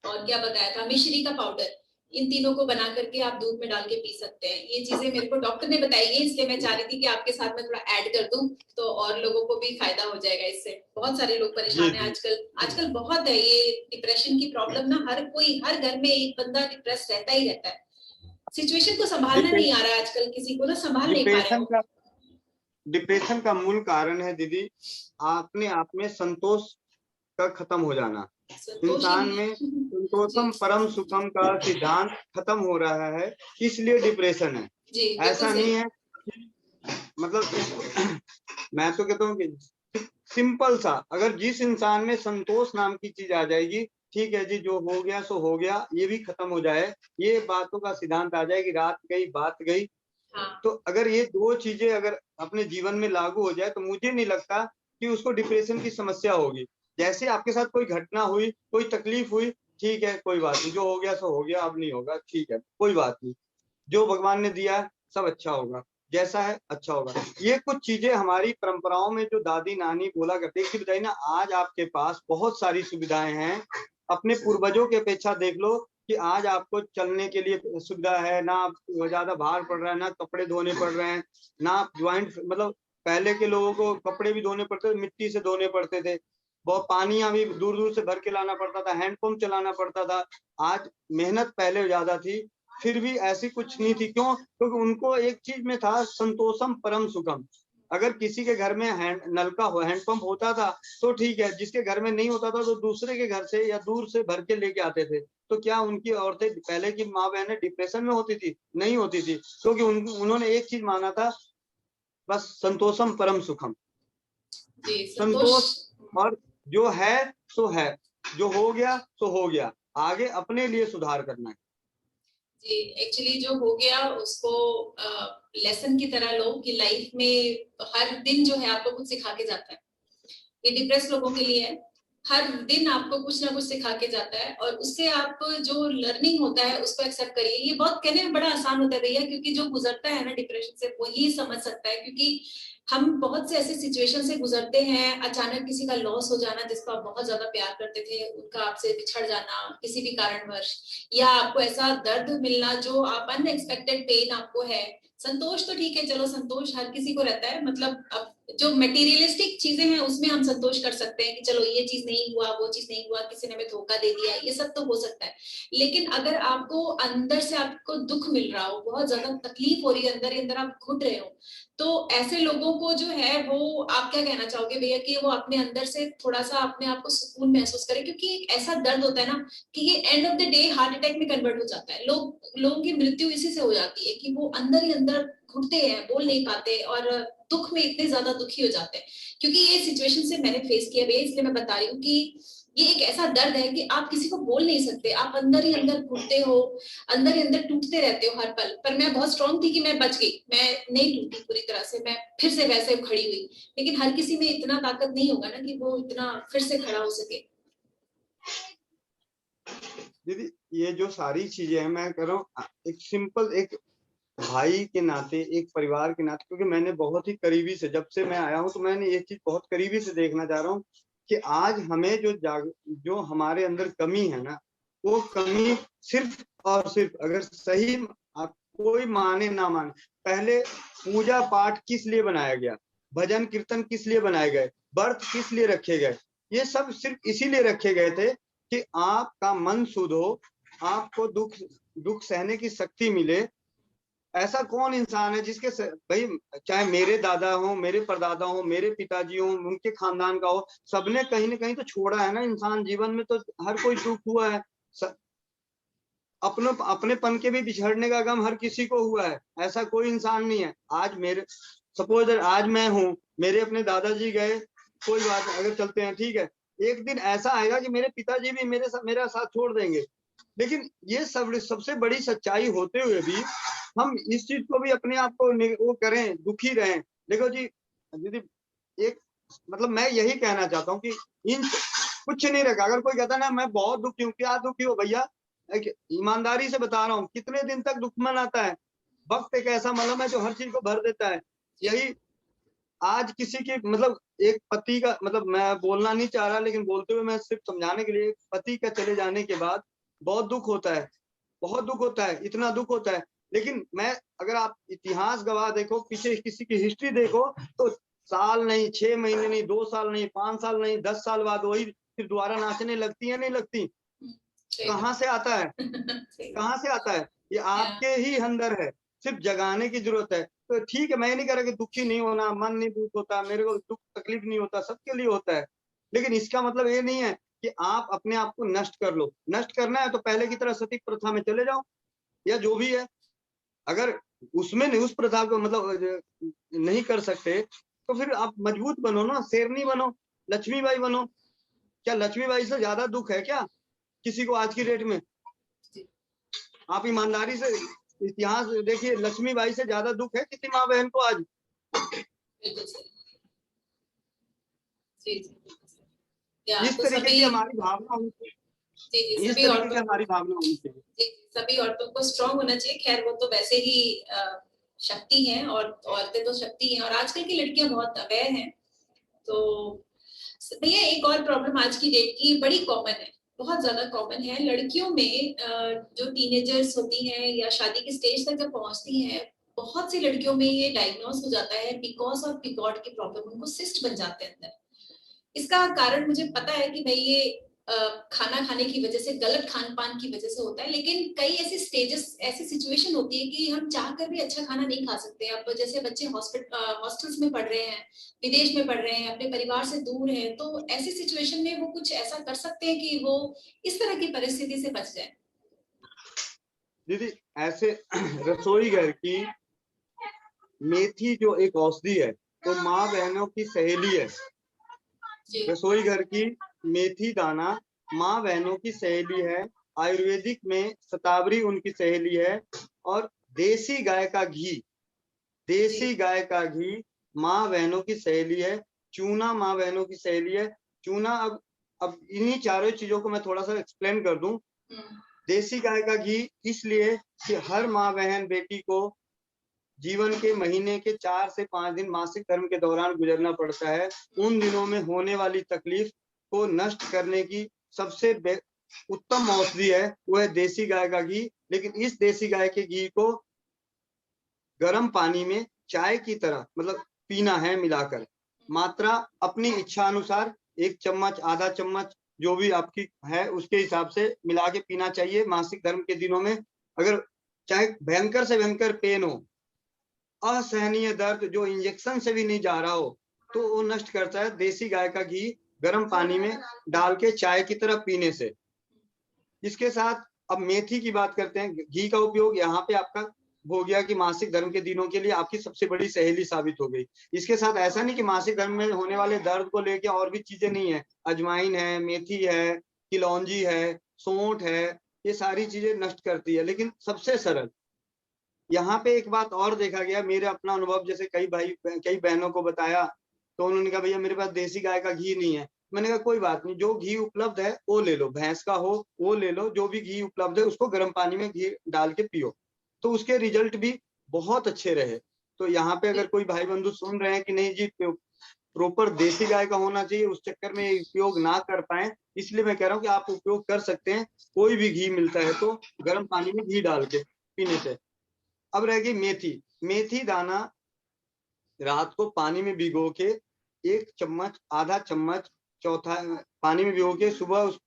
और क्या बताया था, मिश्री का पाउडर। इन तीनों को बना करके आप दूध में डाल के पी सकते हैं। ये चीजें मेरे को डॉक्टर ने बताई है, इसलिए मैं चाह रही थी कि आपके साथ में थोड़ा ऐड कर दूं तो और लोगों को भी फायदा हो जाएगा इससे। बहुत सारे लोग परेशान हैं आजकल बहुत है ये डिप्रेशन की प्रॉब्लम ना, हर घर में एक बंदा डिप्रेस रहता ही रहता है। सिचुएशन को संभालना नहीं आ रहा है आजकल, किसी को ना संभाल नहीं पा रहे हो। डिप्रेशन का मूल कारण है दीदी अपने आप में संतोष का खत्म हो जाना। इंसान में संतोषम परम सुखम का सिद्धांत खत्म हो रहा है, इसलिए डिप्रेशन है। ऐसा नहीं है मतलब मैं तो कहता हूँ कि सिंपल सा, अगर जिस इंसान में संतोष नाम की चीज आ जाएगी, ठीक है जी, जो हो गया सो हो गया, ये भी खत्म हो जाए, ये बातों का सिद्धांत आ जाए कि रात गई बात गई। हाँ। तो अगर ये दो चीजें अगर अपने जीवन में लागू हो जाए तो मुझे नहीं लगता कि उसको डिप्रेशन की समस्या होगी। जैसे आपके साथ कोई घटना हुई, कोई तकलीफ हुई, ठीक है कोई बात नहीं, जो हो गया सो हो गया, अब नहीं होगा, ठीक है कोई बात नहीं, जो भगवान ने दिया सब अच्छा होगा, जैसा है अच्छा होगा। ये कुछ चीजें हमारी परंपराओं में जो दादी नानी बोला करते हैं, बताइए ना, आज आपके पास बहुत सारी सुविधाएं हैं। अपने पूर्वजों की अपेक्षा देख लो कि आज आपको चलने के लिए सुविधा है, ना ज्यादा भार पड़ रहा है, ना कपड़े धोने पड़ रहे हैं, ना ज्वाइंट, मतलब पहले के लोगों को कपड़े भी धोने पड़ते थे, मिट्टी से धोने पड़ते थे, बहुत पानी अभी दूर दूर से भर के लाना पड़ता था, हैंडपंप चलाना पड़ता था। आज मेहनत पहले ज्यादा थी, फिर भी ऐसी कुछ नहीं थी। क्यों? क्योंकि उनको एक चीज में था, संतोषम परम सुखम। अगर किसी के घर में नलका हो, हैंडपंप होता था तो ठीक है, जिसके घर में नहीं होता था तो दूसरे के घर से या दूर से भर के लेके आते थे। तो क्या उनकी औरतें, पहले की माँ बहनें डिप्रेशन में होती थी? नहीं होती थी, क्योंकि उन्होंने एक चीज माना था, बस संतोषम परम सुखम। जी, संतोष। संतोष, और जो है सो है, जो हो गया सो हो गया, आगे अपने लिए सुधार करना है। जी, एक्चुअली जो हो गया उसको लेसन की तरह लो कि लाइफ में हर दिन जो है आपको कुछ सिखा के जाता है। ये डिप्रेस लोगों के लिए है, हर दिन आपको कुछ ना कुछ सिखा के जाता है, और उससे आप जो लर्निंग होता है उसको एक्सेप्ट करिए। ये बहुत कहने में बड़ा आसान होता है भैया, क्योंकि जो गुजरता है ना डिप्रेशन से वही समझ सकता है। क्योंकि हम बहुत से ऐसे सिचुएशन से गुजरते हैं, अचानक किसी का लॉस हो जाना जिसको आप बहुत ज्यादा प्यार करते थे, उनका आपसे बिछड़ जाना किसी भी कारणवश, या आपको ऐसा दर्द मिलना जो आप अनएक्सपेक्टेड पेन आपको है। संतोष तो ठीक है, चलो संतोष हर किसी को रहता है, मतलब अब जो मटेरियलिस्टिक चीजें हैं उसमें हम संतोष कर सकते हैं कि चलो ये चीज नहीं हुआ, वो चीज नहीं हुआ, किसी ने हमें धोखा दे दिया, ये सब तो हो सकता है। लेकिन अगर आपको अंदर से आपको दुख मिल रहा हो, बहुत ज्यादा तकलीफ हो रही है, अंदर ही अंदर आप घुट रहे हो, तो ऐसे लोगों को जो है वो आप क्या कहना चाहोगे भैया कि वो अपने अंदर से थोड़ा सा अपने आप को सुकून महसूस करें? क्योंकि एक ऐसा दर्द होता है ना कि ये end of the day heart attack में कन्वर्ट हो जाता है। लोगों की मृत्यु इसी से हो जाती है कि वो अंदर ही अंदर घुटते हैं, बोल नहीं पाते, और दुख में इतने ज्यादा दुखी हो जाते हैं। क्योंकि ये सिचुएशन से मैंने फेस किया है, इसलिए मैं बता रही हूँ कि ये एक ऐसा दर्द है कि आप किसी को बोल नहीं सकते, आप अंदर ही अंदर घुटते हो, अंदर ही अंदर टूटते रहते हो हर पल। पर मैं बहुत स्ट्रांग थी कि मैं बच गई, मैं नहीं टूटी पूरी तरह से, मैं फिर से वैसे खड़ी हुई। लेकिन हर किसी में इतना ताकत नहीं होगा ना कि वो इतना फिर से खड़ा हो सके। दीदी ये जो सारी चीजें हैं, मैं कह रहा हूँ एक सिंपल, एक भाई के नाते, एक परिवार के नाते, क्योंकि मैंने बहुत ही करीबी से, जब से मैं आया हूँ तो मैंने ये चीज बहुत करीबी से देखना चाह रहा हूँ कि आज हमें जो हमारे अंदर कमी है ना, वो कमी सिर्फ और सिर्फ, अगर सही आप कोई माने ना माने, पहले पूजा पाठ किस लिए बनाया गया, भजन कीर्तन किस लिए बनाए गए, व्रत किस लिए रखे गए, ये सब सिर्फ इसीलिए रखे गए थे कि आपका मन शुद्ध हो, आपको दुख सहने की शक्ति मिले। ऐसा कौन इंसान है जिसके भाई, चाहे मेरे दादा हो, मेरे परदादा हो, मेरे पिताजी हो, उनके खानदान का हो, सबने कहीं ना कहीं तो छोड़ा है ना इंसान जीवन में, तो हर कोई दुख हुआ है। अपनेपन के भी बिछड़ने का गम हर किसी को हुआ है, ऐसा कोई इंसान नहीं है। आज मेरे सपोज आज मैं हूँ, मेरे अपने दादाजी गए, कोई बात नहीं, अगर चलते हैं ठीक है, एक दिन ऐसा आएगा कि मेरे पिताजी भी मेरा साथ छोड़ देंगे। लेकिन ये सबसे बड़ी सच्चाई होते हुए भी हम इस चीज को भी अपने आप को वो करें, दुखी रहें। देखो जी दीदी, एक मतलब मैं यही कहना चाहता हूँ कि इन कुछ नहीं रखा। अगर कोई कहता ना मैं बहुत दुखी हूँ, क्या दुखी हो भैया, ईमानदारी से बता रहा हूँ, कितने दिन तक दुख मनाता है? वक्त एक ऐसा मलहम है जो हर चीज को भर देता है। यही आज किसी की, मतलब एक पति का, मतलब मैं बोलना नहीं चाह रहा लेकिन बोलते हुए मैं सिर्फ समझाने के लिए, पति का चले जाने के बाद बहुत दुख होता है, बहुत दुख होता है, इतना दुख होता है। लेकिन मैं, अगर आप इतिहास गवाह देखो, पीछे किसी की हिस्ट्री देखो, तो साल नहीं, 6 महीने नहीं, 2 साल नहीं, 5 साल नहीं, 10 साल बाद वही फिर दोबारा नाचने लगती है, नहीं लगती? कहाँ से आता है? कहाँ से आता है? ये आपके ही अंदर है, सिर्फ जगाने की जरूरत है। तो ठीक है, मैं नहीं कह रहा कि दुखी नहीं होना, मन नहीं दुख होता, मेरे को दुख तकलीफ नहीं होता, सबके लिए होता है। लेकिन इसका मतलब ये नहीं है कि आप अपने आप को नष्ट कर लो। नष्ट करना है तो पहले की तरह सती प्रथा में चले जाओ, या जो भी है। अगर उसमें नहीं, उस प्रथा को मतलब नहीं कर सकते, तो फिर आप मजबूत बनो ना, शेरनी बनो, लक्ष्मीबाई बनो। क्या लक्ष्मीबाई से ज्यादा दुख है क्या किसी को आज की डेट में? आप ईमानदारी से इतिहास देखिए, लक्ष्मीबाई से ज्यादा दुख है किसी माँ बहन को आज? इस तरीके की हमारी भावना होनी चाहिए, इस तरीके की हमारी भावना होनी चाहिए। सभी औरतों को स्ट्रांग होना चाहिए। खैर वो तो वैसे ही शक्ति हैं, और औरतें तो शक्ति हैं, और आजकल की लड़कियां बहुत अवेयर हैं। तो भैया एक और प्रॉब्लम आज की डेट की बड़ी कॉमन है, बहुत ज्यादा कॉमन है लड़कियों में, जो टीनेजर्स होती हैं या शादी की स्टेज तक जब पहुंचती हैं, बहुत सी लड़कियों में ये डायग्नोस हो जाता है पिकॉस ऑफ पिकॉट की प्रॉब्लम, उनको सिस्ट बन जाते हैं अंदर। इसका कारण मुझे पता है कि भाई ये खाना खाने की वजह से, गलत खान पान की वजह से होता है, लेकिन कई ऐसे स्टेजेस, ऐसी सिचुएशन होती है कि हम चाहकर भी अच्छा खाना नहीं खा सकते। अब जैसे बच्चे हॉस्टल्स में पढ़ रहे हैं, विदेश में पढ़ रहे हैं, अपने परिवार से दूर हैं, तो ऐसी सिचुएशन में वो कुछ ऐसा कर सकते हैं कि वो इस तरह की परिस्थिति से बच जाए। दीदी ऐसे रसोई घर की मेथी जो एक औषधि है, तो माँ बहनों की सहेली है। रसोई घर की मेथी दाना माँ बहनों की सहेली है। आयुर्वेदिक में शतावरी उनकी सहेली है। और देसी गाय का घी, देसी गाय का घी माँ बहनों की सहेली है। चूना माँ बहनों की सहेली है। चूना, अब इन्हीं चारों चीजों को मैं थोड़ा सा एक्सप्लेन कर दूं। देसी गाय का घी इसलिए कि हर माँ बहन बेटी को जीवन के महीने के 4 से 5 दिन मासिक धर्म के दौरान गुजरना पड़ता है। उन दिनों में होने वाली तकलीफ को नष्ट करने की सबसे उत्तम औषधि है, वो है देसी गाय का घी। लेकिन इस देसी गाय के घी को गर्म पानी में चाय की तरह मतलब पीना है मिलाकर। मात्रा अपनी इच्छा अनुसार 1 चम्मच, आधा चम्मच, जो भी आपकी है उसके हिसाब से मिला के पीना चाहिए मासिक धर्म के दिनों में। अगर चाहे भयंकर से भयंकर पेन हो, असहनीय दर्द जो इंजेक्शन से भी नहीं जा रहा हो, तो वो नष्ट करता है देसी गाय का घी गर्म पानी में डाल के चाय की तरह पीने से। इसके साथ अब मेथी की बात करते हैं। घी का उपयोग यहाँ पे आपका हो गया कि मासिक धर्म के दिनों के लिए आपकी सबसे बड़ी सहेली साबित हो गई। इसके साथ ऐसा नहीं कि मासिक धर्म में होने वाले दर्द को लेके और भी चीजें नहीं है। अजवाइन है, मेथी है, किलौंजी है, सौंठ है, ये सारी चीजें नष्ट करती है। लेकिन सबसे सरल यहाँ पे एक बात और देखा गया, मेरे अपना अनुभव, जैसे कई बहनों को बताया तो उन्होंने कहा भैया मेरे पास देसी गाय का घी नहीं है। मैंने कहा कोई बात नहीं, जो घी उपलब्ध है वो ले लो, भैंस का हो वो ले लो, जो भी घी उपलब्ध है उसको गर्म पानी में घी डाल के पियो, तो उसके रिजल्ट भी बहुत अच्छे रहे। तो यहाँ पे अगर कोई भाई बंधु सुन रहे हैं कि नहीं जी प्रॉपर देसी गाय का होना चाहिए, उस चक्कर में उपयोग ना कर पाए, इसलिए मैं कह रहा हूँ कि आप उपयोग कर सकते हैं। कोई भी घी मिलता है तो गर्म पानी में घी डाल के पीने से। अब रह गई मेथी। मेथी दाना रात को पानी में भिगो के 1 चम्मच, आधा चम्मच, चौथा पानी में भिगो के सुबह उस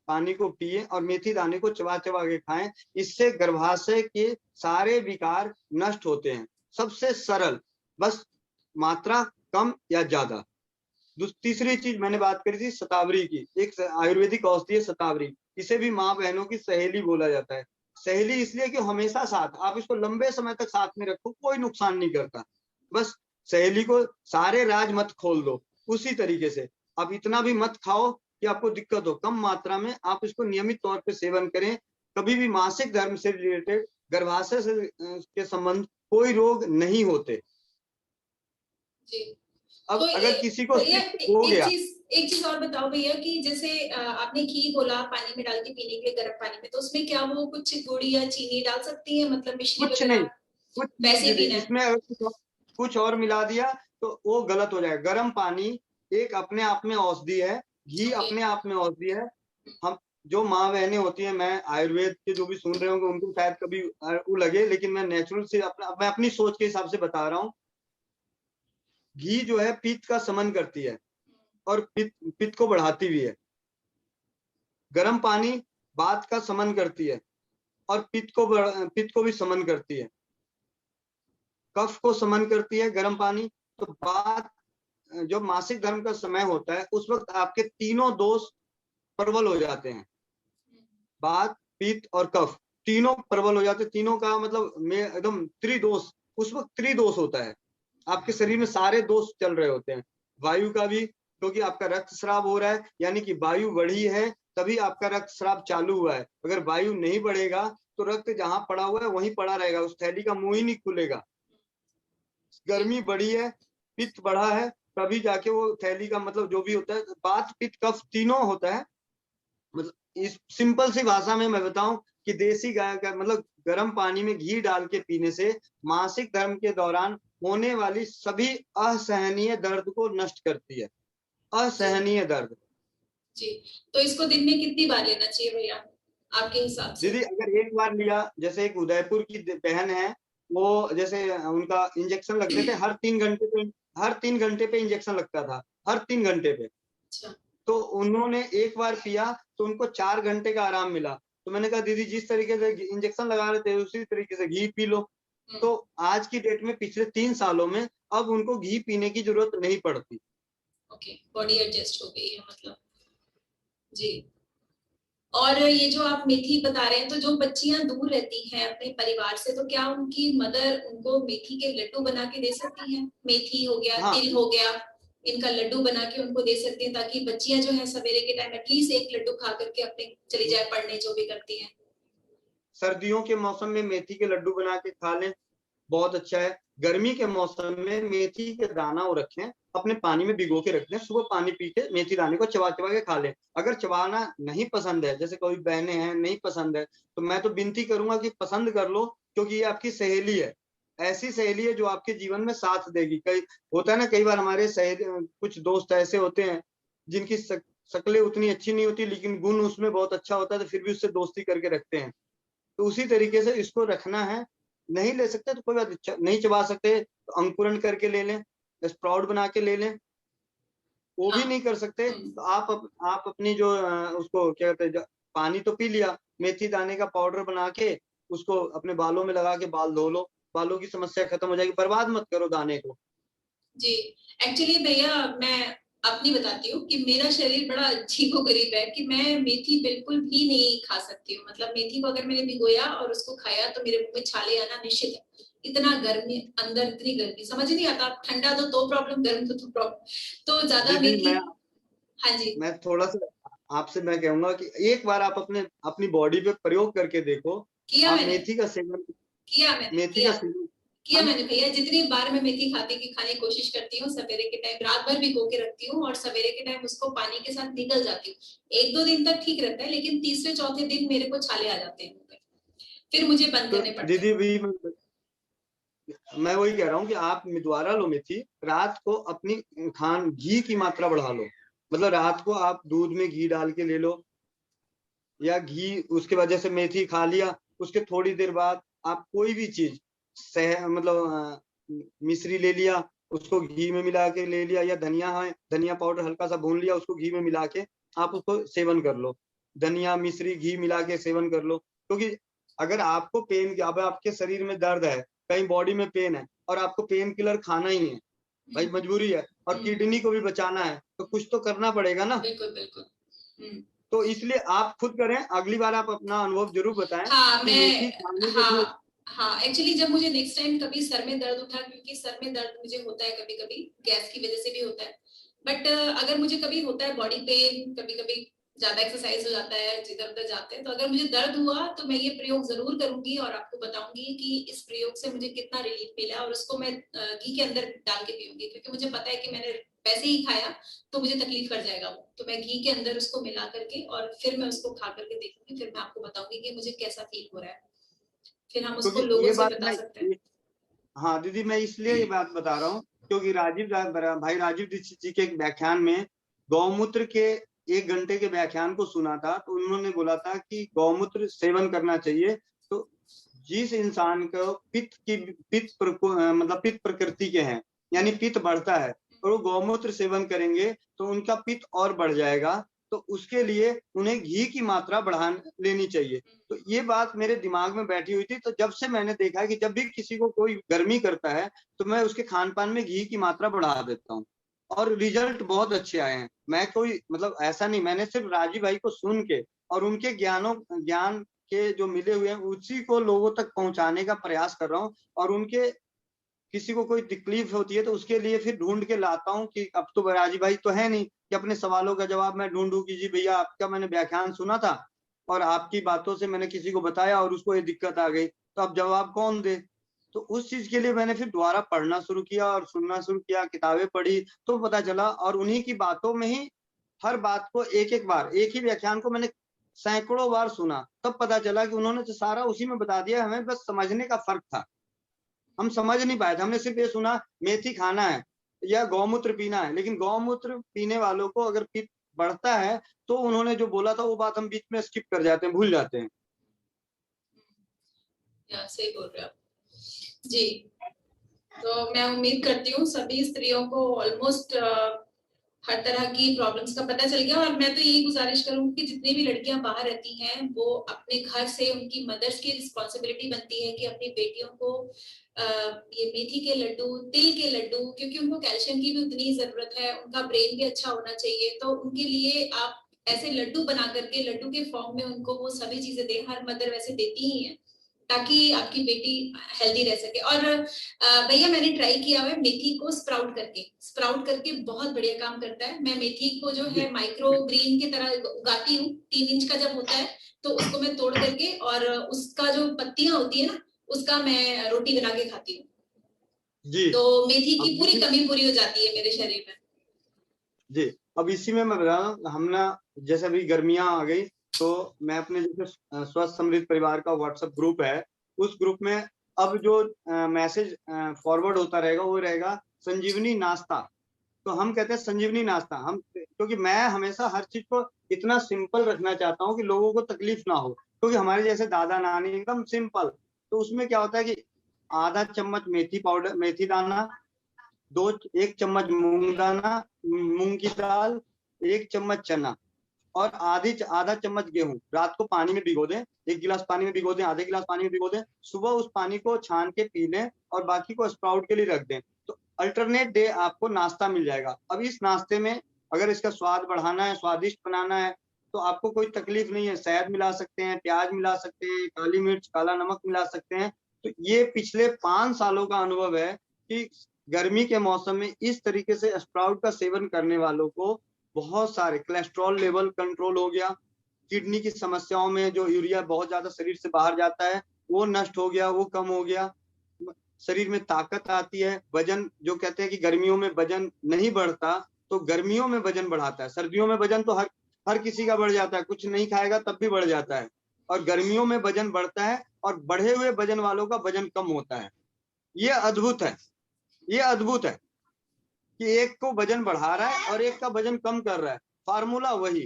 पानी को पिए और मेथी दाने को चबा चबा के खाएं। इससे गर्भाशय के सारे विकार नष्ट होते हैं। सबसे सरल, बस मात्रा कम या ज्यादा। तीसरी चीज मैंने बात करी थी शतावरी की, एक आयुर्वेदिक औषधि है शतावरी। इसे भी माँ बहनों की सहेली बोला जाता है। सहेली इसलिए कि हमेशा साथ, आप इसको लंबे समय तक साथ में रखो, कोई नुकसान नहीं करता। बस सहेली को सारे राज मत खोल दो। उसी तरीके से अब इतना भी मत खाओ कि आपको दिक्कत हो, कम मात्रा में आप इसको नियमित तौर पे सेवन करें। कभी भी मासिक धर्म से रिलेटेड, गर्भाशय से के संबंध कोई रोग नहीं होते। अब तो अगर किसी को हो गया, एक चीज और बताओ भैया कि जैसे आपने घी बोला पानी में डाल के पीने के लिए गर्म पानी में, तो उसमें क्या वो कुछ गुड़ या चीनी डाल सकती है, मतलब मिश्री कुछ वगैरह? नहीं, कुछ वैसे भी इसमें अगर कुछ और मिला दिया तो वो गलत हो जाएगा। गर्म पानी एक अपने आप में औषधि है, घी अपने आप में औषधि है। हम जो माँ बहनें होती हैं, मैं आयुर्वेद के जो भी सुन रहे होंगे उनको शायद कभी वो लगे, लेकिन मैं नेचुरल से मैं अपनी सोच के हिसाब से बता रहा हूँ। घी जो है पित्त का शमन करती है और पित्त को बढ़ाती भी है। गर्म पानी वात का शमन करती है और पित्त को भी शमन करती है। कफ को शमन करती है गर्म पानी। तो बात जो मासिक धर्म का समय होता है उस वक्त आपके तीनों दोष प्रबल हो जाते हैं, वात, पित्त और कफ। तीनों प्रबल हो जाते, तीनों का मतलब मैं एकदम त्रिदोष, उस वक्त त्रिदोष होता है, आपके शरीर में सारे दोष चल रहे होते हैं, वायु का भी, क्योंकि आपका रक्तस्राव हो रहा है, यानी कि वायु बढ़ी है तभी आपका रक्तस्राव चालू हुआ है। अगर वायु नहीं बढ़ेगा तो रक्त जहां पड़ा हुआ है वहीं पड़ा रहेगा, उस थैली का मुंह ही नहीं खुलेगा। गर्मी बढ़ी है, पित्त बढ़ा है, तभी जाके वो थैली का मतलब जो भी होता है, बात पित्त कफ तीनों होता है। मतलब इस सिंपल सी भाषा में मैं बताऊं कि देसी गाय का मतलब गर्म पानी में घी डाल के पीने से मासिक धर्म के दौरान होने वाली सभी असहनीय दर्द को नष्ट करती है, असहनीय दर्द। जी, तो इसको दिन में कितनी बार लेना चाहिए भैया आपके हिसाब से? दीदी अगर एक बार लिया, जैसे एक उदयपुर की बहन है, वो जैसे उनका इंजेक्शन लगते थे हर 3 घंटे पे, हर 3 घंटे पे इंजेक्शन लगता था, हर 3 घंटे पे। अच्छा। तो उन्होंने एक बार पिया तो उनको 4 घंटे का आराम मिला। तो मैंने कहा दीदी जिस तरीके से इंजेक्शन लगा रहे थे उसी तरीके से घी पी लो। तो आज की डेट में पिछले 3 सालों में अब उनको घी पीने की जरूरत नहीं पड़ती। ओके, बॉडी एडजस्ट हो गई है मतलब। जी। और ये जो आप मेथी बता रहे हैं, तो जो बच्चियां दूर रहती हैं अपने परिवार से, तो क्या उनकी मदर उनको मेथी के लड्डू बना के दे सकती हैं? मेथी हो गया, हाँ तिल हो गया, इनका लड्डू बना के उनको दे सकती हैं, ताकि बच्चियां जो है सवेरे के टाइम एटलीस्ट एक लड्डू खा करके अपने चली जाए पढ़ने, जो भी करती हैं। सर्दियों के मौसम में मेथी के लड्डू बना के खा लें, बहुत अच्छा है। गर्मी के मौसम में मेथी के दाना वो रखें, अपने पानी में भिगो के रख दें, सुबह पानी पी के मेथी दाने को चबा चबा के खा लें। अगर चबाना नहीं पसंद है, जैसे कोई बहनें हैं नहीं पसंद है, तो मैं तो विनती करूंगा कि पसंद कर लो, क्योंकि ये आपकी सहेली है, ऐसी सहेली है जो आपके जीवन में साथ देगी। कई होता है ना, कई बार हमारे सहेली कुछ दोस्त ऐसे होते हैं जिनकी शक्लें उतनी अच्छी नहीं होती लेकिन गुण उसमें बहुत अच्छा होता है, तो फिर भी उससे दोस्ती करके रखते हैं। तो उसी तरीके से इसको रखना है। नहीं ले सकते तो कोई बात नहीं, चबा सकते तो अंकुरन करके ले लें, स्प्राउट बना के ले लें। वो भी नहीं कर सकते तो आप अपनी जो उसको क्या कहते हैं, पानी तो पी लिया, मेथी दाने का पाउडर बना के उसको अपने बालों में लगा के बाल धो लो, बालों की समस्या खत्म हो जाएगी। बर्बाद मत करो दाने को। जी, एक्चुअली भैया मैं अपनी बताती हूँ कि मेरा शरीर बड़ा अजीबोगरीब है कि मैं मेथी बिल्कुल भी नहीं खा सकती हूँ। मतलब मेथी को अगर मैंने भिगोया और उसको खाया तो मेरे मुंह में छाले आना निश्चित है। इतना गर्मी अंदर, इतनी गर्मी समझ नहीं आता। ठंडा तो प्रॉब्लम, गर्म तो प्रॉब्लम। तो ज्यादा दीदी मेथी। हाँ जी। मैं थोड़ा सा आपसे मैं कहूंगा कि एक बार आप अपनी बॉडी पे प्रयोग करके देखो। किया आप मैंने, मेथी का सेवन, किया मैंने, मेथी का किया सेवन किया हम मैंने भैया। जितनी बार मैं मेथी खाने की कोशिश करती हूँ, सवेरे के टाइम रात भर भिगो के रखती हूँ और सवेरे के टाइम उसको पानी के साथ निकल जाती हूँ। 1-2 दिन तक ठीक रहता है, लेकिन तीसरे चौथे दिन मेरे को छाले आ जाते हैं मुंह पे, फिर मुझे बंद तो करने पड़ते हैं। दीदी भी मैं वही कह रहा हूँ कि आप दोबारा लो मेथी, रात को अपनी खान घी की मात्रा बढ़ा लो। मतलब रात को आप दूध में घी डाल के ले लो, या घी उसके वजह से मेथी खा लिया, उसके थोड़ी देर बाद आप कोई भी चीज मतलब मिश्री ले लिया, उसको घी में मिला के ले लिया, या धनिया है, धनिया पाउडर हल्का सा भून लिया, उसको घी में मिला के आप उसको सेवन कर लो। धनिया मिश्री घी मिला के सेवन कर लो। क्योंकि अगर आपको पेन, अब आपके शरीर में दर्द है, कहीं बॉडी में पेन है और आपको पेन किलर खाना ही है, भाई मजबूरी है, और किडनी को भी बचाना है, तो कुछ तो करना पड़ेगा ना। बिल्कुल बिल्कुल। तो इसलिए आप खुद करें, अगली बार आप अपना अनुभव जरूर बताएं हाँ कि मेथी खाने के जो। हाँ, एक्चुअली जब मुझे नेक्स्ट टाइम कभी सर में दर्द उठा, क्योंकि सर में दर्द मुझे होता है कभी कभी, गैस की वजह से भी होता है, बट अगर मुझे कभी होता है बॉडी पेन, कभी कभी ज्यादा एक्सरसाइज हो जाता है, इधर उधर जाते हैं, तो अगर मुझे दर्द हुआ तो मैं ये प्रयोग जरूर करूंगी और आपको बताऊंगी कि इस प्रयोग से मुझे कितना रिलीफ मिला, और उसको मैं घी के अंदर डाल के पीऊंगी, क्योंकि मुझे पता है कि मैंने वैसे ही खाया तो मुझे तकलीफ कर जाएगा वो, तो मैं घी के अंदर उसको मिला करके और फिर मैं उसको खा करके देखूंगी, फिर मैं आपको बताऊंगी कि मुझे कैसा फील हो रहा है, फिर हम उसको क्योंकि लोगों ये से बात बता मैं, सकते हैं। हाँ दीदी मैं इसलिए ये बात बता रहा हूँ क्योंकि भाई राजीव दीक्षित जी के एक व्याख्यान में गौमूत्र के 1 घंटे के व्याख्यान को सुना था, तो उन्होंने बोला था कि गौमूत्र सेवन करना चाहिए। तो जिस इंसान को मतलब पित्त प्रकृति के हैं, यानी पित्त बढ़ता है, और वो गौमूत्र सेवन करेंगे तो उनका पित्त और बढ़ जाएगा, तो उसके लिए उन्हें घी की मात्रा बढ़ा लेनी चाहिए। तो ये बात मेरे दिमाग में बैठी हुई थी, तो जब से मैंने देखा है कि जब भी किसी को कोई गर्मी करता है तो मैं उसके खान पान में घी की मात्रा बढ़ा देता हूँ, और रिजल्ट बहुत अच्छे आए हैं। मैं कोई मतलब ऐसा नहीं, मैंने सिर्फ राजीव भाई को सुन के और उनके ज्ञान के जो मिले हुए हैं उसी को लोगों तक पहुंचाने का प्रयास कर रहा हूँ। और उनके किसी को कोई तकलीफ होती है तो उसके लिए फिर ढूंढ के लाता हूँ कि अब तो राजी भाई तो है नहीं कि अपने सवालों का जवाब मैं ढूंढूं कि जी भैया आपका मैंने व्याख्यान सुना था और आपकी बातों से मैंने किसी को बताया और उसको ये दिक्कत आ गई, तो अब जवाब कौन दे। तो उस चीज के लिए मैंने फिर दोबारा पढ़ना शुरू किया और सुनना शुरू किया, किताबें पढ़ी, तो पता चला। और उन्हीं की बातों में ही हर बात को एक एक बार, एक ही व्याख्यान को मैंने सैकड़ों बार सुना, तब पता चला कि उन्होंने तो सारा उसी में बता दिया, हमें बस समझने का फर्क था। हम समझ नहीं पाए थे, हमने सिर्फ ये सुना मेथी खाना है या गौमूत्र पीना है, लेकिन गौमूत्र पीने वालों को अगर पित्त बढ़ता है तो उन्होंने जो बोला था वो बात हम बीच में स्किप कर जाते हैं, भूल जाते हैं। सही बोल रहे हो आप जी। तो मैं उम्मीद करती हूँ सभी स्त्रियों को ऑलमोस्ट हर तरह की प्रॉब्लम्स का पता चल गया। और मैं तो यही गुजारिश करूंगी कि जितनी भी लड़कियां बाहर रहती हैं वो अपने घर से, उनकी मदर्स की रिस्पॉन्सिबिलिटी बनती है कि अपनी बेटियों को ये मेथी के लड्डू, तिल के लड्डू, क्योंकि उनको कैल्शियम की भी उतनी जरूरत है, उनका ब्रेन भी अच्छा होना चाहिए, तो उनके लिए आप ऐसे लड्डू बना करके लड्डू के फॉर्म में उनको वो सभी चीजें दें। हर मदर वैसे देती ही है ताकि आपकी बेटी हेल्दी रह सके। और भैया मैंने ट्राई किया है मेथी को स्प्राउट करके बहुत बढ़िया काम करता है। मैं मेथी को जो है माइक्रो ग्रीन की तरह उगाती हूँ, 3 इंच का जब होता है तो उसको मैं तोड़ करके और उसका जो पत्तियां होती है ना उसका मैं रोटी बना के खाती हूँ। तो मेथी की पूरी कमी पूरी हो जाती है मेरे शरीर में जी। अब इसी में मैं बता रहा हूँ, हम ना जैसे अभी गर्मियां आ गई तो मैं अपने जैसे स्वस्थ समृद्ध परिवार का व्हाट्सएप ग्रुप है, उस ग्रुप में अब जो मैसेज फॉरवर्ड होता रहेगा वो रहेगा संजीवनी नाश्ता। तो हम कहते हैं संजीवनी नाश्ता, हम क्योंकि मैं हमेशा हर चीज को इतना सिंपल रखना चाहता हूँ कि लोगों को तकलीफ ना हो, क्योंकि हमारे जैसे दादा नानी एकदम सिंपल। तो उसमें क्या होता है कि आधा चम्मच मेथी पाउडर, मेथी दाना, 1 चम्मच मूंग दाना, मूंग की दाल, 1 चम्मच चना और आधा चम्मच गेहूं रात को पानी में भिगो दें। 1 गिलास पानी में भिगो दें, आधे गिलास पानी में भिगो दें, सुबह उस पानी को छान के पी लें और बाकी को स्प्राउट के लिए रख दें। तो अल्टरनेट डे आपको नाश्ता मिल जाएगा। अब इस नाश्ते में अगर इसका स्वाद बढ़ाना है, स्वादिष्ट बनाना है, तो आपको कोई तकलीफ नहीं है। शहद मिला सकते हैं, प्याज मिला सकते हैं, काली मिर्च, काला नमक मिला सकते हैं। तो ये पिछले 5 सालों का अनुभव है कि गर्मी के मौसम में इस तरीके से स्प्राउट का सेवन करने वालों को बहुत सारे कोलेस्ट्रॉल लेवल कंट्रोल हो गया, किडनी की समस्याओं में जो यूरिया बहुत ज्यादा शरीर से बाहर जाता है वो नष्ट हो गया, वो कम हो गया, शरीर में ताकत आती है। वजन, जो कहते हैं कि गर्मियों में वजन नहीं बढ़ता, तो गर्मियों में वजन बढ़ाता है। सर्दियों में वजन तो हर किसी का बढ़ जाता है, कुछ नहीं खाएगा तब भी बढ़ जाता है, और गर्मियों में वजन बढ़ता है और बढ़े हुए वजन वालों का वजन कम होता है। ये अद्भुत है, ये अद्भुत है कि एक को वजन बढ़ा रहा है और एक का वजन कम कर रहा है, फार्मूला वही।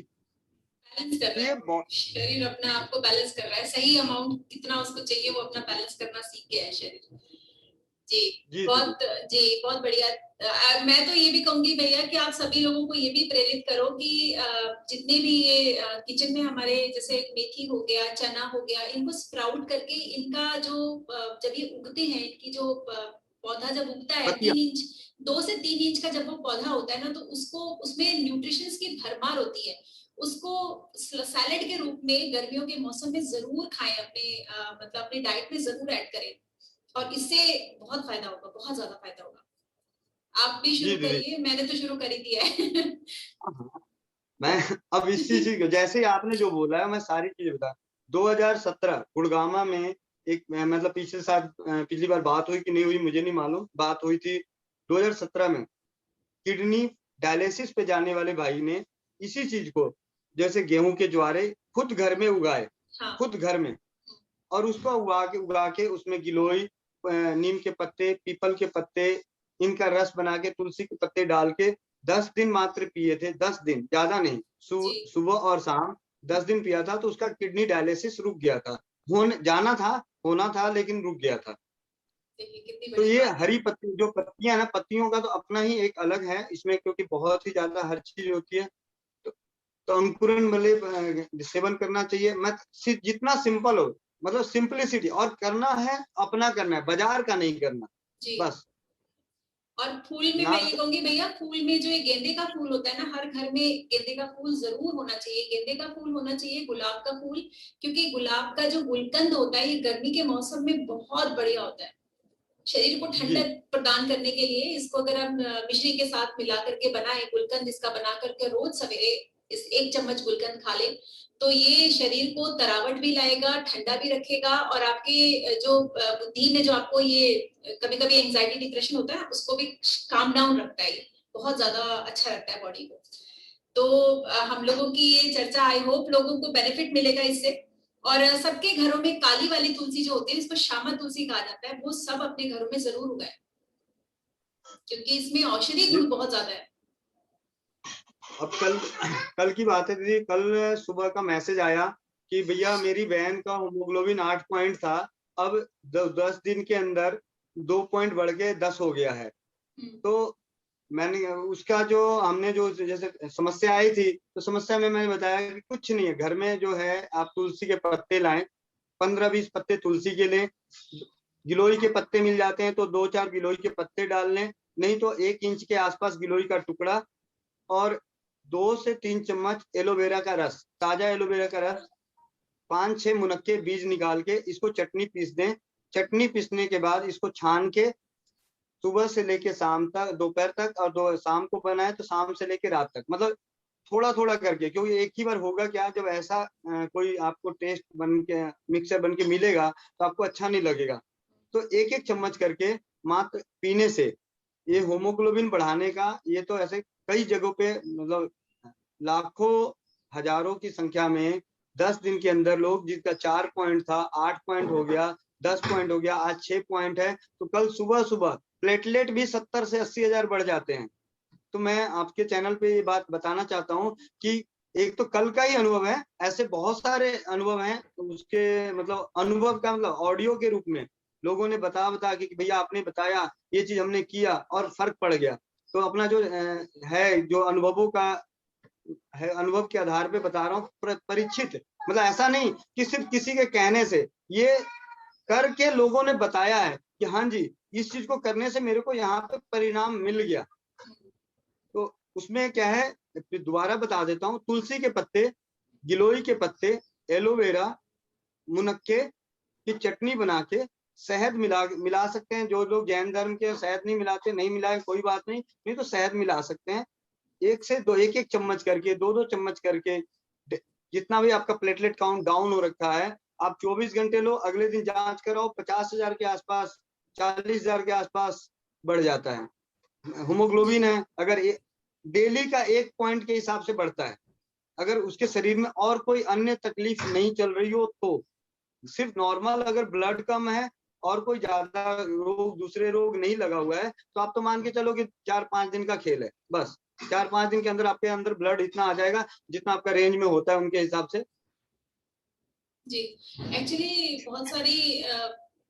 बैलेंस कर रहा है शरीर, अपना आप को बैलेंस कर रहा है, सही अमाउंट कितना उसको चाहिए वो अपना बैलेंस करना सीख गया है शरीर। जी बहुत बढ़िया। मैं तो ये भी कहूंगी भैया कि आप सभी लोगों को ये भी प्रेरित करो कि जितने भी ये किचन में हमारे जैसे मेथी हो गया, चना हो गया, इनको स्प्राउट करके इनका जो जब ये उगते हैं, इनकी जो पौधा जब उगता है 3 इंच 2 से 3 इंच का जब वो पौधा होता है ना, तो उसको उसमें न्यूट्रिशंस की भरमार होती है। उसको सैलेड के रूप में गर्मियों के मौसम में जरूर खाएं, अपने मतलब अपनी डाइट में जरूर ऐड करें और इससे बहुत फायदा होगा, बहुत ज्यादा फायदा होगा। आप भी शुरू करिए, मैंने तो शुरू कर ही दिया है। मैं अब इसी चीज को, जैसे आपने जो बोला है मैं सारी चीजें बता। 2017 गुड़गामा में एक, मतलब पिछली बार बात हुई कि नहीं हुई मुझे नहीं मालूम, बात हुई थी 2017 में। किडनी डायलिसिस पे जाने वाले भाई ने इसी चीज को, जैसे गेहूं के ज्वारे खुद घर में उगाए, खुद घर में, और उसको उगा के उसमें गिलोय, नीम के पत्ते, पीपल के पत्ते, इनका रस बना के, तुलसी के पत्ते डाल के 10 दिन मात्र पिए थे। 10 दिन, ज्यादा नहीं, सुबह और शाम 10 दिन पिया था, तो उसका किडनी डायलिसिस रुक गया था। होना था लेकिन रुक गया था। तो ये हरी पत्ती, जो पत्तियां ना, पत्तियों का तो अपना ही एक अलग है इसमें, क्योंकि बहुत ही ज्यादा हर चीज होती है। तो अंकुरन वाले सेवन करना चाहिए। मैं जितना सिंपल हो, मतलब सिंपलिसिटी, और करना है अपना, करना है, बाजार का नहीं करना, बस। और फूल में ना मैं ये कहूंगी भैया, फूल में जो ये गेंदे का फूल होता है ना, हर घर में गेंदे का फूल जरूर होना चाहिए। गेंदे का फूल होना चाहिए, गुलाब का फूल, क्योंकि गुलाब का जो गुलकंद होता है ये गर्मी के मौसम में बहुत बढ़िया होता है शरीर को जी ठंडक प्रदान करने के लिए। इसको अगर हम मिश्री के साथ मिला करके बनाए, गुलकंद इसका बना करके रोज सवेरे इस 1 चम्मच गुलकंद खा ले, तो ये शरीर को तरावट भी लाएगा, ठंडा भी रखेगा, और आपके जो बुद्धि में जो आपको ये कभी कभी एंजाइटी डिप्रेशन होता है उसको भी काम डाउन रखता है। ये बहुत ज्यादा अच्छा रखता है बॉडी को। तो हम लोगों की ये चर्चा, आई होप लोगों को बेनिफिट मिलेगा इससे। और सबके घरों में काली वाली तुलसी जो होती है, इसको श्यामा तुलसी कहा जाता है, वो सब अपने घरों में जरूर उगाए, क्योंकि इसमें औषधि जी। गुण बहुत ज्यादा है। अब कल की बात है दीदी, कल सुबह का मैसेज आया कि भैया मेरी बहन का हीमोग्लोबिन 8 पॉइंट था, अब 10 दिन के अंदर 2 पॉइंट बढ़ के 10 हो गया है। तो मैंने उसका जो हमने जो जैसे समस्या आई थी, तो समस्या में मैंने बताया कि कुछ नहीं है, घर में जो है आप तुलसी के पत्ते लाएं, 15-20 पत्ते तुलसी के लें, गिलोई के पत्ते मिल जाते हैं तो 2-4 गिलोई के पत्ते डाल लें, नहीं तो 1 इंच के आसपास गिलोई का टुकड़ा, और 2 से 3 चम्मच एलोवेरा का रस, ताजा एलोवेरा का रस, 5-6 मुनक्के बीज निकाल के इसको चटनी पीस दें। चटनी पीसने के बाद इसको छान के सुबह से लेके शाम तक, दोपहर तक, और शाम को बनाए तो शाम से लेके रात तक, मतलब थोड़ा थोड़ा करके, क्योंकि एक ही बार होगा क्या, जब ऐसा कोई आपको टेस्ट बन के मिक्सर बन के मिलेगा तो आपको अच्छा नहीं लगेगा। तो 1-1 चम्मच करके मात्र पीने से ये हीमोग्लोबिन बढ़ाने का, ये तो ऐसे कई जगहों पे मतलब लाखों हजारों की संख्या में 10 दिन के अंदर लोग, जिसका 4 पॉइंट था 8 पॉइंट हो गया, 10 पॉइंट हो गया, आज 6 पॉइंट है, तो कल सुबह सुबह प्लेटलेट भी 70 से 80 हजार बढ़ जाते हैं। तो मैं आपके चैनल पे ये बात बताना चाहता हूँ कि एक तो कल का ही अनुभव है, ऐसे बहुत सारे अनुभव हैं, उसके मतलब अनुभव का मतलब ऑडियो के रूप में लोगों ने बता कि भैया आपने बताया, ये चीज हमने किया और फर्क पड़ गया। तो अपना जो है, जो अनुभवों का है, अनुभव के आधार पे बता रहा हूँ, परीक्षित, मतलब ऐसा नहीं कि सिर्फ किसी के कहने से, ये करके लोगों ने बताया है कि हाँ जी इस चीज को करने से मेरे को यहाँ पे परिणाम मिल गया। तो उसमें क्या है, दोबारा बता देता हूँ, तुलसी के पत्ते, गिलोई के पत्ते, एलोवेरा, मुनक्के की चटनी बना के शहद मिला सकते हैं। जो लोग जैन धर्म के शहद नहीं मिलाते, नहीं मिलाए कोई बात नहीं, नहीं तो शहद मिला सकते हैं। 1 से 2, 1-1 चम्मच करके, 2-2 चम्मच करके, जितना भी आपका प्लेटलेट काउंट डाउन हो रखा है, आप 24 घंटे लो, अगले दिन जांच कराओ, 50,000 के आसपास, 40,000 के आसपास बढ़ जाता है हीमोग्लोबिन है। अगर डेली का 1 पॉइंट के हिसाब से बढ़ता है, अगर उसके शरीर में और कोई अन्य तकलीफ नहीं चल रही हो, तो सिर्फ नॉर्मल अगर ब्लड कम है और कोई ज्यादा रोग, दूसरे रोग नहीं लगा हुआ है, तो आप तो मान के चलो कि 4-5 दिन का खेल है, बस 4-5 दिन के अंदर आपके अंदर ब्लड इतना आ जाएगा जितना आपका रेंज में होता है उनके हिसाब से। जी, एक्चुअली बहुत सारी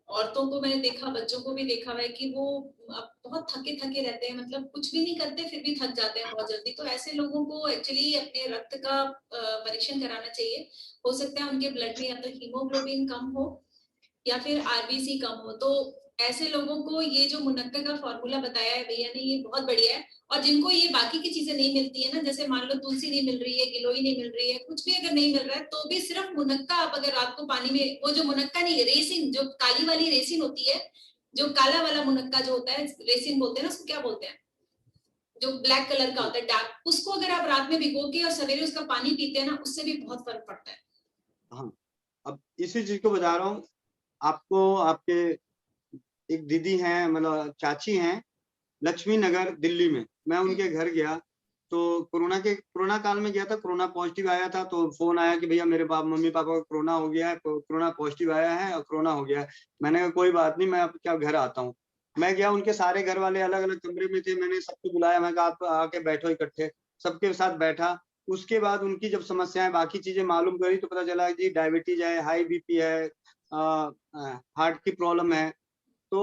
औरतों को मैंने देखा, बच्चों को भी देखा हुआ है कि वो बहुत थके थके रहते हैं, मतलब कुछ भी नहीं करते फिर भी थक जाते हैं बहुत जल्दी। तो ऐसे लोगों को एक्चुअली अपने रक्त का परीक्षण कराना चाहिए। हो सकता है उनके ब्लड में या तो हीमोग्लोबिन कम हो या फिर आरबीसी कम हो। तो ऐसे लोगों को ये जो मुनक्का का फॉर्मूला बताया है भैया ने, ये बहुत बढ़िया है। और जिनको ये बाकी की चीजें नहीं मिलती है ना, जैसे मान लो तुलसी नहीं मिल रही है, गिलोई नहीं मिल रही है, कुछ भी अगर नहीं मिल रहा है, तो भी सिर्फ मुनक्का आप अगर रात को पानी में, वो जो मुनक्का नहीं, रेसिन, जो काली वाली रेसिन होती है, जो काला वाला मुनक्का जो होता है, रेसिन बोलते हैं ना उसको, क्या बोलते हैं, जो ब्लैक कलर का होता है डार्क, उसको अगर आप रात में भिगो के और सवेरे उसका पानी पीते हैं ना, उससे भी बहुत फर्क पड़ता है। हाँ, अब इसी चीज को बता रहा हूँ आपको। आपके एक दीदी हैं, मतलब चाची हैं, लक्ष्मी नगर दिल्ली में, मैं उनके घर गया तो कोरोना काल में गया था, कोरोना पॉजिटिव आया था, तो फोन आया कि भैया मेरे मम्मी पापा को कोरोना हो गया है, कोरोना पॉजिटिव आया है और कोरोना हो गया है। मैंने कहा कोई बात नहीं, मैं आप क्या घर आता हूँ। मैं गया, उनके सारे घर वाले अलग अलग कमरे में थे, मैंने सबको बुलाया, मैं कहा आप आके बैठो इकट्ठे, सबके साथ बैठा। उसके बाद उनकी जब समस्याएं, बाकी चीजें मालूम करी तो पता चला कि डायबिटीज है, हाई बीपी है, हार्ट की प्रॉब्लम है। तो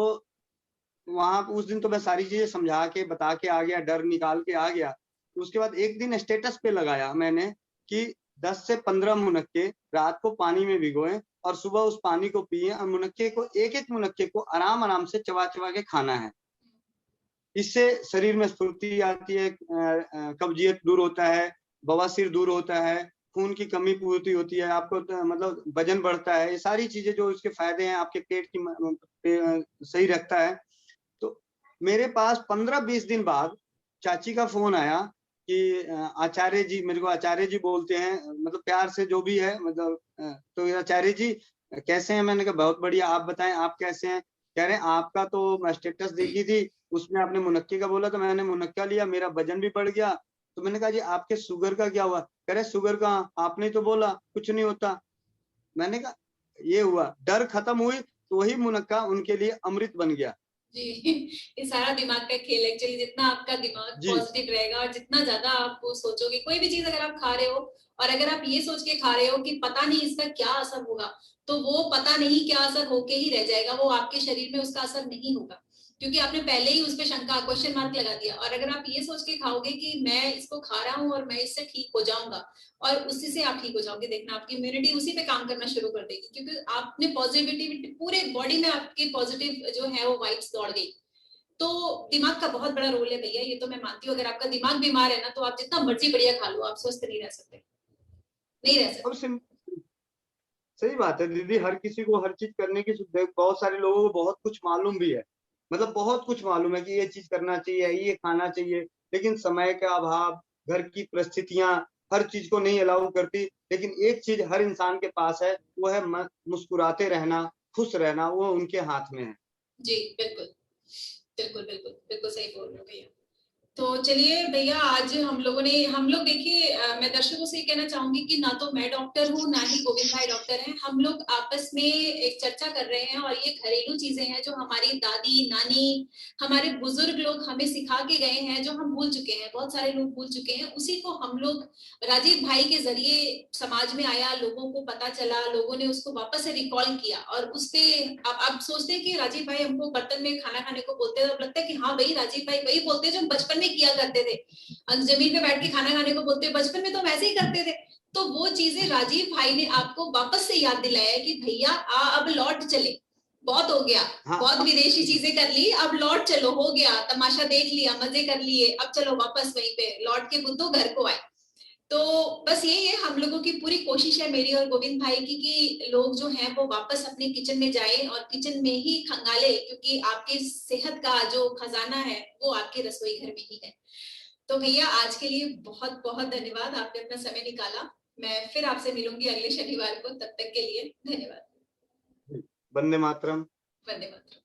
वहां उस दिन तो मैं सारी चीजें समझा के बता के आ गया, डर निकाल के आ गया। उसके बाद एक दिन स्टेटस पे लगाया मैंने कि 10 से 15 मुनक्के रात को पानी में भिगोएं और सुबह उस पानी को पिए, और मुनक्के को, एक एक मुनक्के को आराम आराम से चबा चबा के खाना है। इससे शरीर में स्फूर्ति आती है, कब्जियत दूर होता है, बवासीर दूर होता है, खून की कमी पूर्ति होती है, आपको मतलब वजन बढ़ता है, ये सारी चीजें जो इसके फायदे हैं, आपके पेट की सही रखता है। तो मेरे पास 15-20 दिन बाद चाची का फोन आया कि आचार्य जी, मेरे को आचार्य जी बोलते हैं, मतलब प्यार से जो भी है, मतलब तो आचार्य जी कैसे हैं? मैंने कहा बहुत बढ़िया, आप बताएं आप कैसे हैं? कह रहे हैं आपका तो स्टेटस देखी थी, उसमें आपने मुनक्के का बोला, तो मैंने मुनक्का लिया, मेरा वजन भी बढ़ गया। तो मैंने कहा जी आपके शुगर का क्या हुआ? कह रहे शुगर का आपने तो बोला कुछ नहीं होता। मैंने कहा ये हुआ, डर खत्म हुई, तो वही मुनक्का उनके लिए अमृत बन गया। जी, ये सारा दिमाग का खेल है एक्चुअली। जितना आपका दिमाग जी पॉजिटिव रहेगा और जितना ज्यादा आप वो सोचोगे, कोई भी चीज अगर आप खा रहे हो और अगर आप ये सोच के खा रहे हो कि पता नहीं इसका क्या असर होगा, तो वो पता नहीं क्या असर होके ही रह जाएगा, वो आपके शरीर में उसका असर नहीं होगा, क्योंकि आपने पहले ही उस पर शंका, क्वेश्चन मार्क लगा दिया। और अगर आप ये सोच के खाओगे कि मैं इसको खा रहा हूँ और मैं इससे ठीक हो जाऊंगा, और उसी से आप ठीक हो जाओगे, देखना आपकी इम्यूनिटी उसी पे काम करना शुरू कर देगी, क्योंकि आपने पॉजिटिविटी, पूरे बॉडी में आपकी पॉजिटिव जो है वो वाइब्स दौड़ गई। तो दिमाग का बहुत बड़ा रोल है भैया, ये तो मैं मानती हूँ। अगर आपका दिमाग बीमार है ना, तो आप जितना मर्जी बढ़िया खा लो, आप स्वस्थ नहीं रह सकते, नहीं रह अब सकते। सही बात है दीदी, हर किसी को हर चीज करने की बहुत सारे लोगों को बहुत कुछ मालूम भी है, मतलब बहुत कुछ मालूम है कि ये चीज करना चाहिए, ये खाना चाहिए, लेकिन समय का अभाव, घर की परिस्थितियां हर चीज को नहीं अलाउ करती। लेकिन एक चीज हर इंसान के पास है, वो है मुस्कुराते रहना, खुश रहना, वो उनके हाथ में है। जी बिल्कुल, बिल्कुल बिल्कुल बिल्कुल सही बोल रहे हो भैया। तो चलिए भैया, आज हम लोग देखिए, मैं दर्शकों से कहना चाहूंगी कि ना तो मैं डॉक्टर हूँ, ना ही गोविंद भाई डॉक्टर हैं। हम लोग आपस में एक चर्चा कर रहे हैं, और ये घरेलू चीजें हैं जो हमारी दादी नानी, हमारे बुजुर्ग लोग हमें सिखा के गए हैं, जो हम भूल चुके हैं, बहुत सारे लोग भूल चुके हैं। उसी को हम लोग राजीव भाई के जरिए समाज में आया, लोगों को पता चला, लोगों ने उसको वापस से रिकॉल किया, और उसपे आप सोचते हैं कि राजीव भाई हमको बर्तन में खाना खाने को बोलते हैं, तो लगता है कि हाँ भाई, राजीव भाई वही बोलते हैं जो हम बचपन में किया करते थे, जमीन पे बैठ के खाना खाने को बोलते हैं, बचपन में तो हम ऐसे ही करते थे। तो वो चीजें राजीव भाई ने आपको वापस से याद दिलाया कि भैया अब लौट चले, बहुत हो गया, हाँ बहुत विदेशी चीजें कर ली, अब लौट चलो, हो गया, तमाशा देख लिया, मजे कर लिए, अब चलो वापस वहीं पे लौट के बुद्धू घर को आए। तो बस यही है, हम लोगों की पूरी कोशिश है, मेरी और गोविंद भाई की, कि लोग जो हैं वो वापस अपने किचन में जाएं और किचन में ही खंगाले, क्योंकि आपकी सेहत का जो खजाना है वो आपके रसोई घर में ही है। तो भैया आज के लिए बहुत बहुत धन्यवाद, आपने अपना समय निकाला। मैं फिर आपसे मिलूंगी अगले शनिवार को, तब तक के लिए धन्यवाद। वंदे मातरम। वंदे मातरम।